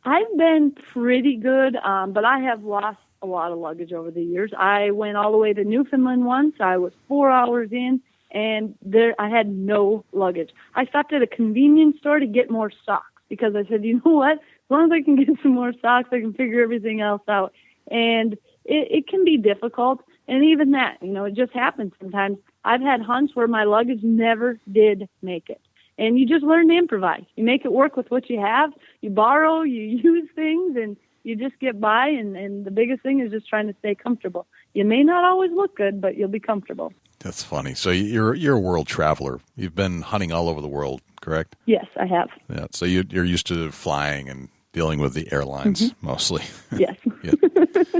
I've been pretty good, but I have lost a lot of luggage over the years. I went all the way to Newfoundland once. I was 4 hours in, and I had no luggage. I stopped at a convenience store to get more socks because I said, you know what? As long as I can get some more socks, I can figure everything else out. And it can be difficult. And even that, it just happens sometimes. I've had hunts where my luggage never did make it. And you just learn to improvise. You make it work with what you have. You borrow, you use things, and you just get by. And the biggest thing is just trying to stay comfortable. You may not always look good, but you'll be comfortable. That's funny. So you're a world traveler. You've been hunting all over the world, correct? Yes, I have. Yeah. So you're used to flying and dealing with the airlines mostly. Yes. Yeah.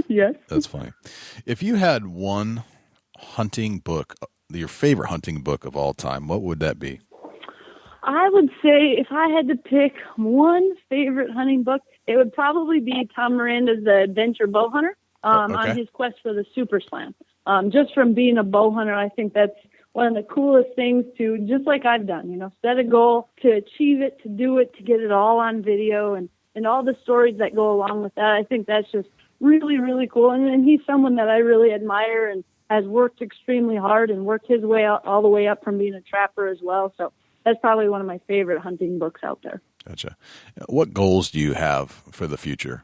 Yes. That's funny. If you had one hunting book, your favorite hunting book of all time, what would that be? I would say if I had to pick one favorite hunting book, it would probably be Tom Miranda's The Adventure Bow Hunter on his quest for the Super Slam. Just from being a bow hunter, I think that's one of the coolest things just like I've done, set a goal to achieve it, to do it, to get it all on video. And and all the stories that go along with that. I think that's just really, really cool. And he's someone that I really admire and has worked extremely hard and worked his way out all the way up from being a trapper as well. So that's probably one of my favorite hunting books out there. Gotcha. What goals do you have for the future?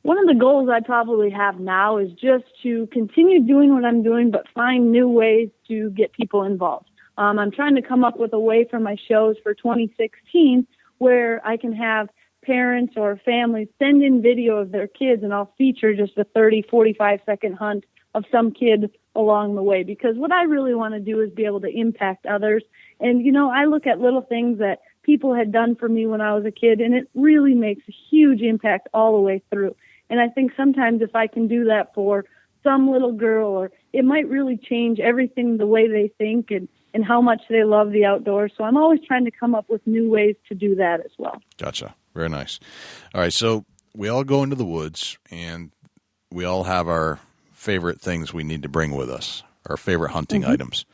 One of the goals I probably have now is just to continue doing what I'm doing, but find new ways to get people involved. I'm trying to come up with a way for my shows for 2016 where I can have parents or families send in video of their kids, and I'll feature just a 30, 45-second hunt of some kid along the way. Because what I really want to do is be able to impact others. And, I look at little things that people had done for me when I was a kid, and it really makes a huge impact all the way through. And I think sometimes if I can do that for some little girl, or it might really change everything, the way they think and how much they love the outdoors. So I'm always trying to come up with new ways to do that as well. Gotcha. Very nice. All right, so we all go into the woods, and we all have our favorite things we need to bring with us, our favorite hunting items.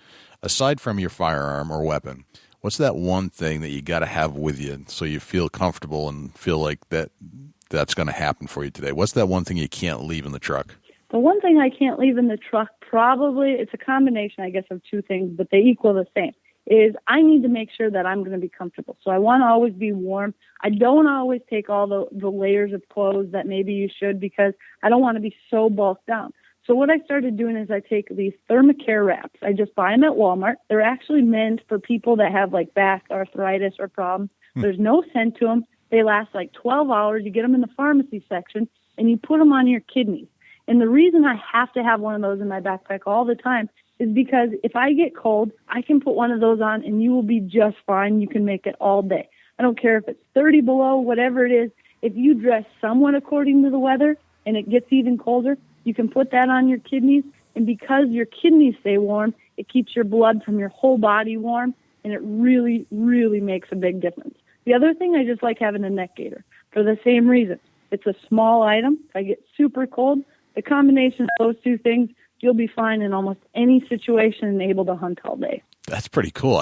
Aside from your firearm or weapon, what's that one thing that you got to have with you so you feel comfortable and feel like that's going to happen for you today? What's that one thing you can't leave in the truck? The one thing I can't leave in the truck, probably, it's a combination, I guess, of two things, but they equal the same, is I need to make sure that I'm going to be comfortable. So I want to always be warm. I don't always take all the layers of clothes that maybe you should, because I don't want to be so bulked down. So what I started doing is I take these thermacare wraps. I just buy them at Walmart. They're actually meant for people that have like back arthritis or problems. There's no scent to them. They last like 12 hours. You get them in the pharmacy section, and you put them on your kidneys. And the reason I have to have one of those in my backpack all the time is because if I get cold, I can put one of those on and you will be just fine. You can make it all day. I don't care if it's 30 below, whatever it is. If you dress somewhat according to the weather and it gets even colder, you can put that on your kidneys. And because your kidneys stay warm, it keeps your blood from your whole body warm, and it really, really makes a big difference. The other thing, I just like having a neck gaiter for the same reason. It's a small item. If I get super cold, the combination of those two things, you'll be fine in almost any situation and able to hunt all day. That's pretty cool.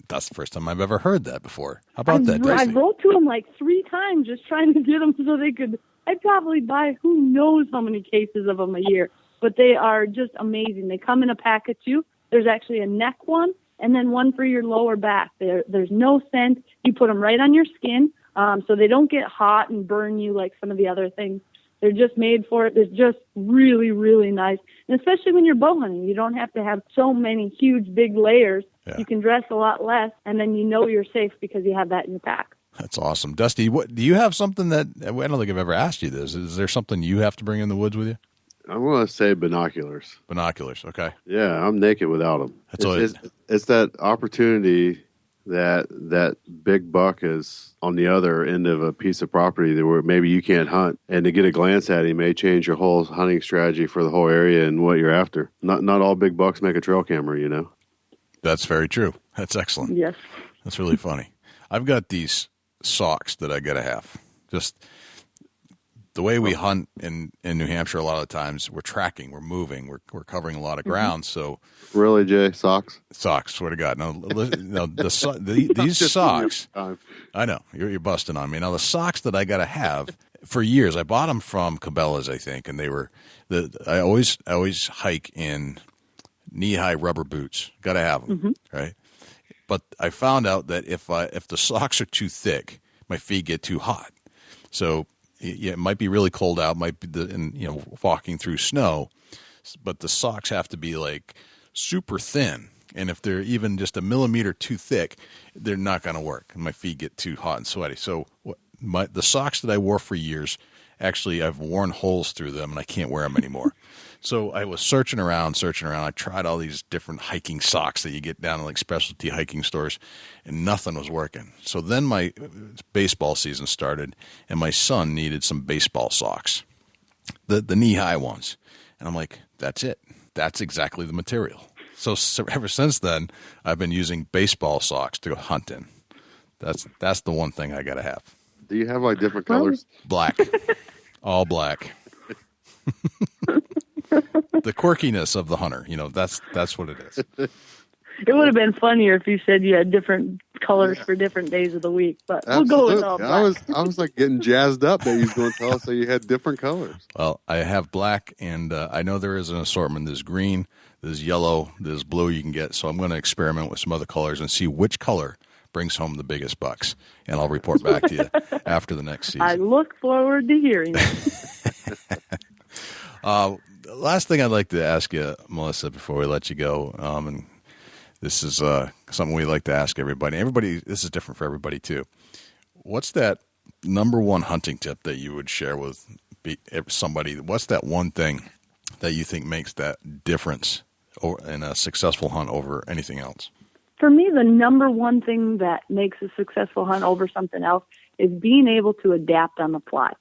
That's the first time I've ever heard that before. How about that, I Dicey? wrote to them like 3 times just trying to get them so they could. I'd probably buy who knows how many cases of them a year, but they are just amazing. They come in a pack of 2. There's actually a neck one and then one for your lower back. There's no scent. You put them right on your skin, so they don't get hot and burn you like some of the other things. They're just made for it. They're just really, really nice. And especially when you're bow hunting, you don't have to have so many huge, big layers. Yeah. You can dress a lot less, and then you know you're safe because you have that in your pack. That's awesome. Dusty, what do you have something that, I don't think I've ever asked you this. Is there something you have to bring in the woods with you? I'm going to say binoculars. Binoculars, okay. Yeah, I'm naked without them. It's that opportunity that big buck is on the other end of a piece of property where maybe you can't hunt, and to get a glance at him may change your whole hunting strategy for the whole area and what you're after. Not all big bucks make a trail camera, That's very true. That's excellent. Yes. That's really funny. I've got these socks that I got to have. Just the way we hunt in New Hampshire, a lot of the times we're tracking, we're moving, we're covering a lot of ground. So really, Jay, socks? Socks, swear to God. No, these socks. I know you're busting on me. Now the socks that I got to have for years, I bought them from Cabela's, I think, and they were I always hike in knee-high rubber boots. Got to have them, right? But I found out that if the socks are too thick, my feet get too hot. So it might be really cold out, might be walking through snow, but the socks have to be like super thin. And if they're even just a millimeter too thick, they're not going to work. And my feet get too hot and sweaty. So the socks that I wore for years, actually I've worn holes through them and I can't wear them anymore. So I was searching around. I tried all these different hiking socks that you get down in like specialty hiking stores, and nothing was working. So then my baseball season started, and my son needed some baseball socks, the knee-high ones. And I'm like, that's it. That's exactly the material. So ever since then, I've been using baseball socks to go hunt in. That's the one thing I got to have. Do you have like different colors? Black. All black. The quirkiness of the hunter, that's what it is. It would have been funnier if you said you had different colors for different days of the week, but we'll go with all black. I was like getting jazzed up that you was going to tell us that you had different colors. Well, I have black, and I know there is an assortment. There's green, there's yellow, there's blue you can get. So I'm going to experiment with some other colors and see which color brings home the biggest bucks. And I'll report back to you after the next season. I look forward to hearing it. Last thing I'd like to ask you, Melissa, before we let you go, and this is something we like to ask everybody. This is different for everybody too. What's that number one hunting tip that you would share with somebody? What's that one thing that you think makes that difference in a successful hunt over anything else? For me, the number one thing that makes a successful hunt over something else is being able to adapt on the fly.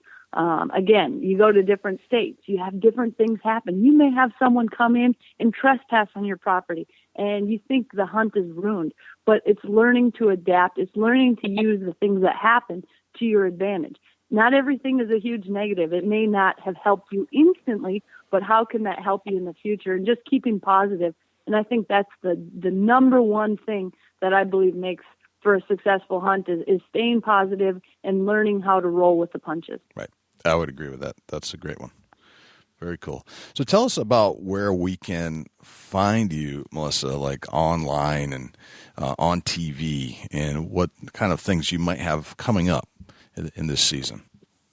Again, you go to different states, you have different things happen. You may have someone come in and trespass on your property, and you think the hunt is ruined, but it's learning to adapt. It's learning to use the things that happen to your advantage. Not everything is a huge negative. It may not have helped you instantly, but how can that help you in the future? And just keeping positive. And I think that's the number one thing that I believe makes for a successful hunt is staying positive and learning how to roll with the punches. Right. I would agree with that. That's a great one. Very cool. So tell us about where we can find you, Melissa, like online and on TV, and what kind of things you might have coming up in this season.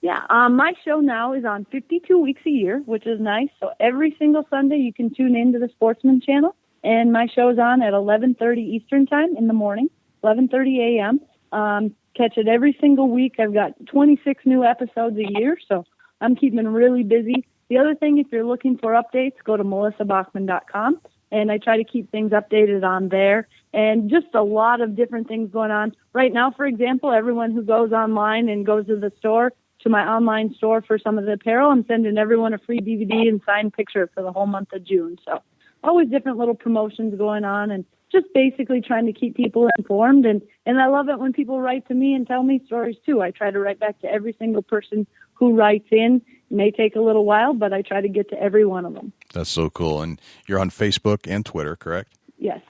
Yeah, my show now is on 52 weeks a year, which is nice. So every single Sunday you can tune into the Sportsman Channel, and my show is on at 11:30 Eastern Time in the morning, 11:30 a.m. Catch it every single week. I've got 26 new episodes a year, so I'm keeping really busy. The other thing, if you're looking for updates, go to melissabachman.com, and I try to keep things updated on there, and just a lot of different things going on. Right now, for example, everyone who goes online and goes to the store, to my online store for some of the apparel, I'm sending everyone a free DVD and signed picture for the whole month of June. So always different little promotions going on, and just basically trying to keep people informed. And I love it when people write to me and tell me stories too. I try to write back to every single person who writes in. It may take a little while, but I try to get to every one of them. That's so cool. And you're on Facebook and Twitter, correct? Yes.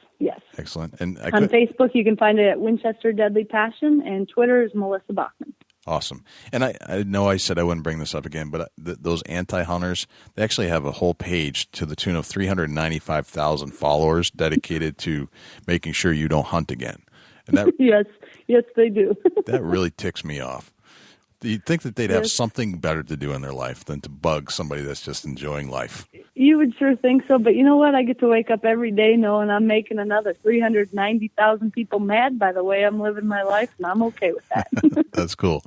Excellent. And on Facebook, you can find it at Winchester Deadly Passion, and Twitter is Melissa Bachman. Awesome. And I know I said I wouldn't bring this up again, but those anti-hunters, they actually have a whole page to the tune of 395,000 followers dedicated to making sure you don't hunt again. And that, yes, they do. That really ticks me off. You'd think that they'd have something better to do in their life than to bug somebody that's just enjoying life. You would sure think so, but you know what? I get to wake up every day knowing I'm making another 390,000 people mad by the way I'm living my life, and I'm okay with that. That's cool.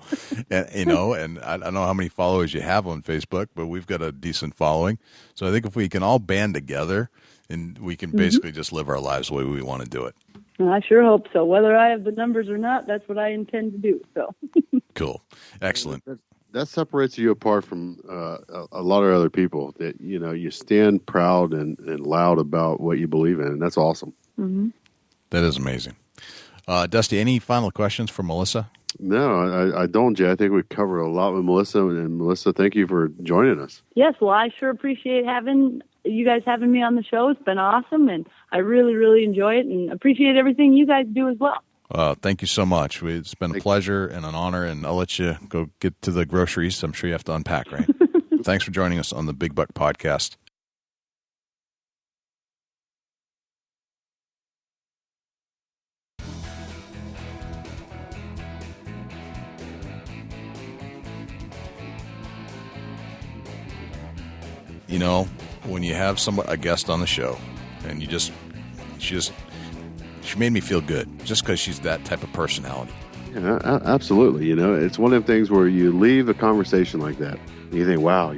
And I don't know how many followers you have on Facebook, but we've got a decent following. So I think if we can all band together, and we can basically just live our lives the way we want to do it. I sure hope so. Whether I have the numbers or not, that's what I intend to do. So cool. Excellent. That separates you apart from a lot of other people. That you stand proud and loud about what you believe in, and that's awesome. Mm-hmm. That is amazing. Dusty, any final questions for Melissa? No, I don't, Jay. I think we covered a lot with Melissa, and Melissa, thank you for joining us. Yes, well, I sure appreciate you guys having me on the show. It's been awesome, and I really, really enjoy it, and appreciate everything you guys do as well. Thank you so much. It's been a pleasure and an honor, and I'll let you go get to the groceries. I'm sure you have to unpack, right? Thanks for joining us on the Big Buck Podcast. When you have a guest on the show, and she made me feel good just because she's that type of personality. Yeah, absolutely. It's one of the things where you leave a conversation like that, and you think, wow,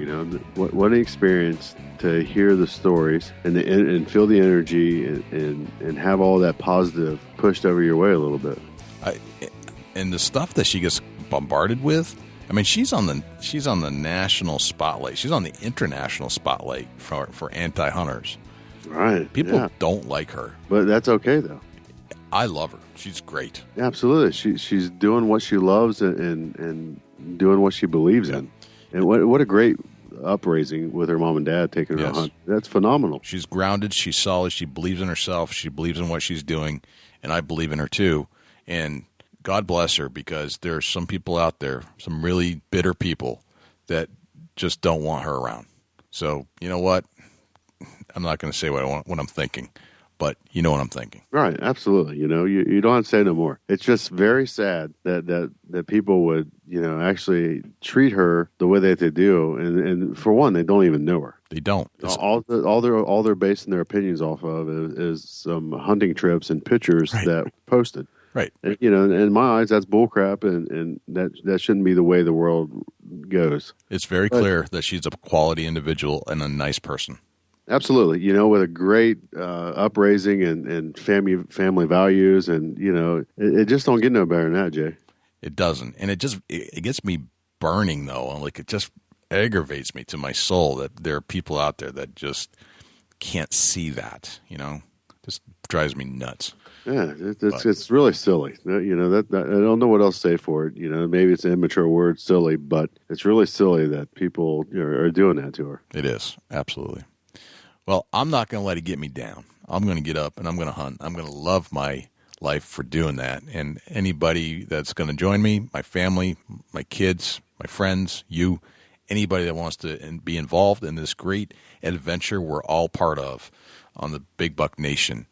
what an experience to hear the stories and feel the energy and have all that positive pushed over your way a little bit. And the stuff that she gets bombarded with, I mean, she's on the national spotlight. She's on the international spotlight for anti-hunters. Right. People don't like her. But that's okay, though. I love her. She's great. Absolutely. She's doing what she loves and doing what she believes in. And what a great upraising with her mom and dad taking her on a hunt. That's phenomenal. She's grounded. She's solid. She believes in herself. She believes in what she's doing. And I believe in her, too. And God bless her, because there are some people out there, some really bitter people that just don't want her around. So, you know what? I'm not going to say what I'm thinking, but you know what I'm thinking. Right, absolutely. You know, you don't have to say no more. It's just very sad that people would, actually treat her the way that they do. And for one, they don't even know her. They don't. All they're basing their opinions off of is some hunting trips and pictures that were posted. Right. And, in my eyes, that's bullcrap, and that shouldn't be the way the world goes. It's very clear that she's a quality individual and a nice person. Absolutely. With a great upraising and family values, and, it just don't get no better than that, Jay. It doesn't. And it gets me burning, though. Like, it just aggravates me to my soul that there are people out there that just can't see that, Just drives me nuts. Yeah, it's really silly. That I don't know what else to say for it. Maybe it's an immature word, silly, but it's really silly that people are doing that to her. It is, absolutely. Well, I'm not going to let it get me down. I'm going to get up and I'm going to hunt. I'm going to love my life for doing that. And anybody that's going to join me, my family, my kids, my friends, you, anybody that wants to be involved in this great adventure we're all part of on the Big Buck Nation,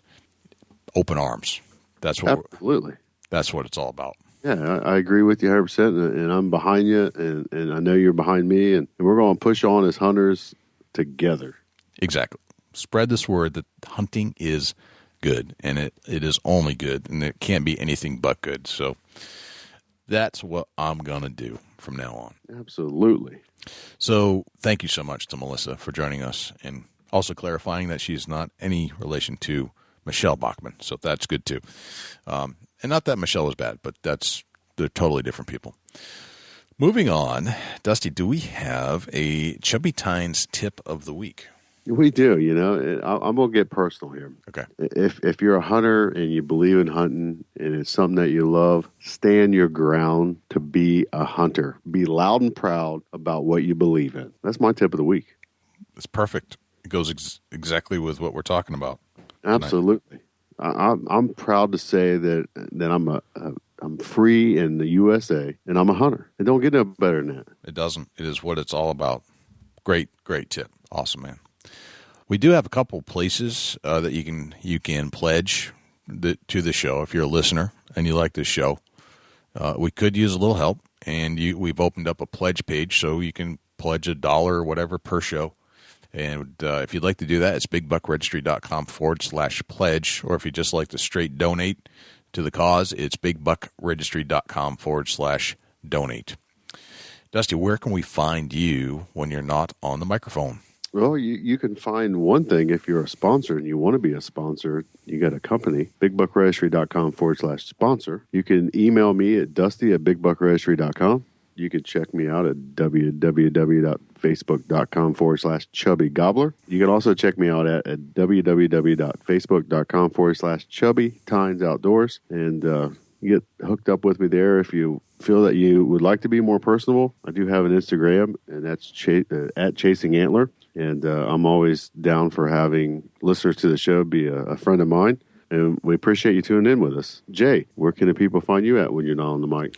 open arms. That's what absolutely. That's what it's all about. Yeah, I agree with you 100%, and I'm behind you, and I know you're behind me, and we're going to push on as hunters together. Exactly. Spread this word that hunting is good, and it is only good, and it can't be anything but good. So that's what I'm going to do from now on. Absolutely. So thank you so much to Melissa for joining us, and also clarifying that she's not any relation to Michelle Bachman. So that's good too. And not that Michelle was bad, but they're totally different people. Moving on, Dusty, do we have a Chubby Tines tip of the week? We do, I'm going to get personal here. Okay. If you're a hunter and you believe in hunting and it's something that you love, stand your ground to be a hunter. Be loud and proud about what you believe in. That's my tip of the week. It's perfect. It goes exactly with what we're talking about. Absolutely. I'm proud to say that I'm free in the USA and I'm a hunter. It don't get no better than that. It doesn't. It is what it's all about. Great tip. Awesome, man. We do have a couple places that you can pledge to the show if you're a listener and you like this show. We could use a little help, and we've opened up a pledge page so you can pledge $1 or whatever per show. And if you'd like to do that, it's bigbuckregistry.com/pledge, or if you just like to straight donate to the cause, it's bigbuckregistry.com/donate. Dusty, where can we find you when you're not on the microphone? Well, you can find one thing if you're a sponsor and you want to be a sponsor. You got a company, bigbuckregistry.com/sponsor. You can email me at dusty@bigbuckregistry.com. You can check me out at www.facebook.com/chubbygobbler. You can also check me out at www.facebook.com/chubbytinesoutdoors. And get hooked up with me there if you feel that you would like to be more personable. I do have an Instagram, and that's at Chasing Antler. And I'm always down for having listeners to the show be a friend of mine. And we appreciate you tuning in with us. Jay, where can the people find you at when you're not on the mic?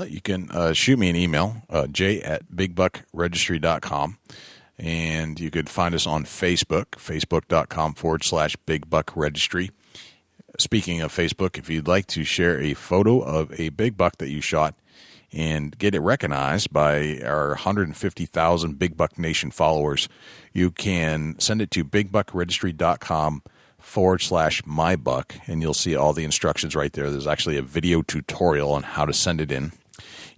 You can shoot me an email, jay@bigbuckregistry.com. And you could find us on Facebook, facebook.com/bigbuckregistry. Speaking of Facebook, if you'd like to share a photo of a big buck that you shot and get it recognized by our 150,000 Big Buck Nation followers, you can send it to bigbuckregistry.com/mybuck, and you'll see all the instructions right there. There's actually a video tutorial on how to send it in.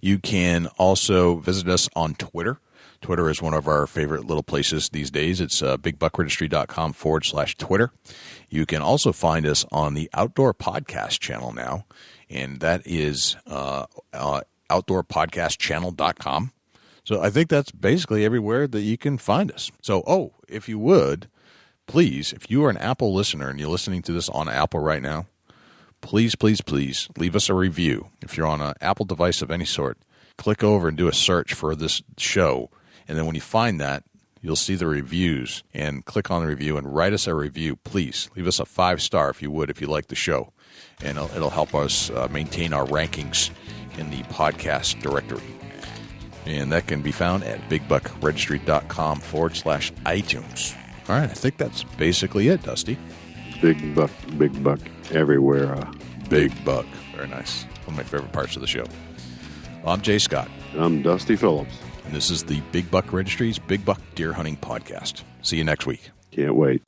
You can also visit us on Twitter. Twitter is one of our favorite little places these days. It's bigbuckregistry.com/Twitter. You can also find us on the Outdoor Podcast channel now, and that is outdoorpodcastchannel.com. So I think that's basically everywhere that you can find us. So, if you would, please, if you are an Apple listener and you're listening to this on Apple right now, please, please, please leave us a review. If you're on an Apple device of any sort, click over and do a search for this show. And then when you find that, you'll see the reviews, and click on the review and write us a review, please. Leave us a 5-star if you would, if you like the show. And it'll help us maintain our rankings in the podcast directory. And that can be found at bigbuckregistry.com/iTunes. All right, I think that's basically it, Dusty. Big buck everywhere. Big buck. Very nice. One of my favorite parts of the show. Well, I'm Jay Scott. I'm Dusty Phillips. And this is the Big Buck Registry's Big Buck Deer Hunting Podcast. See you next week. Can't wait.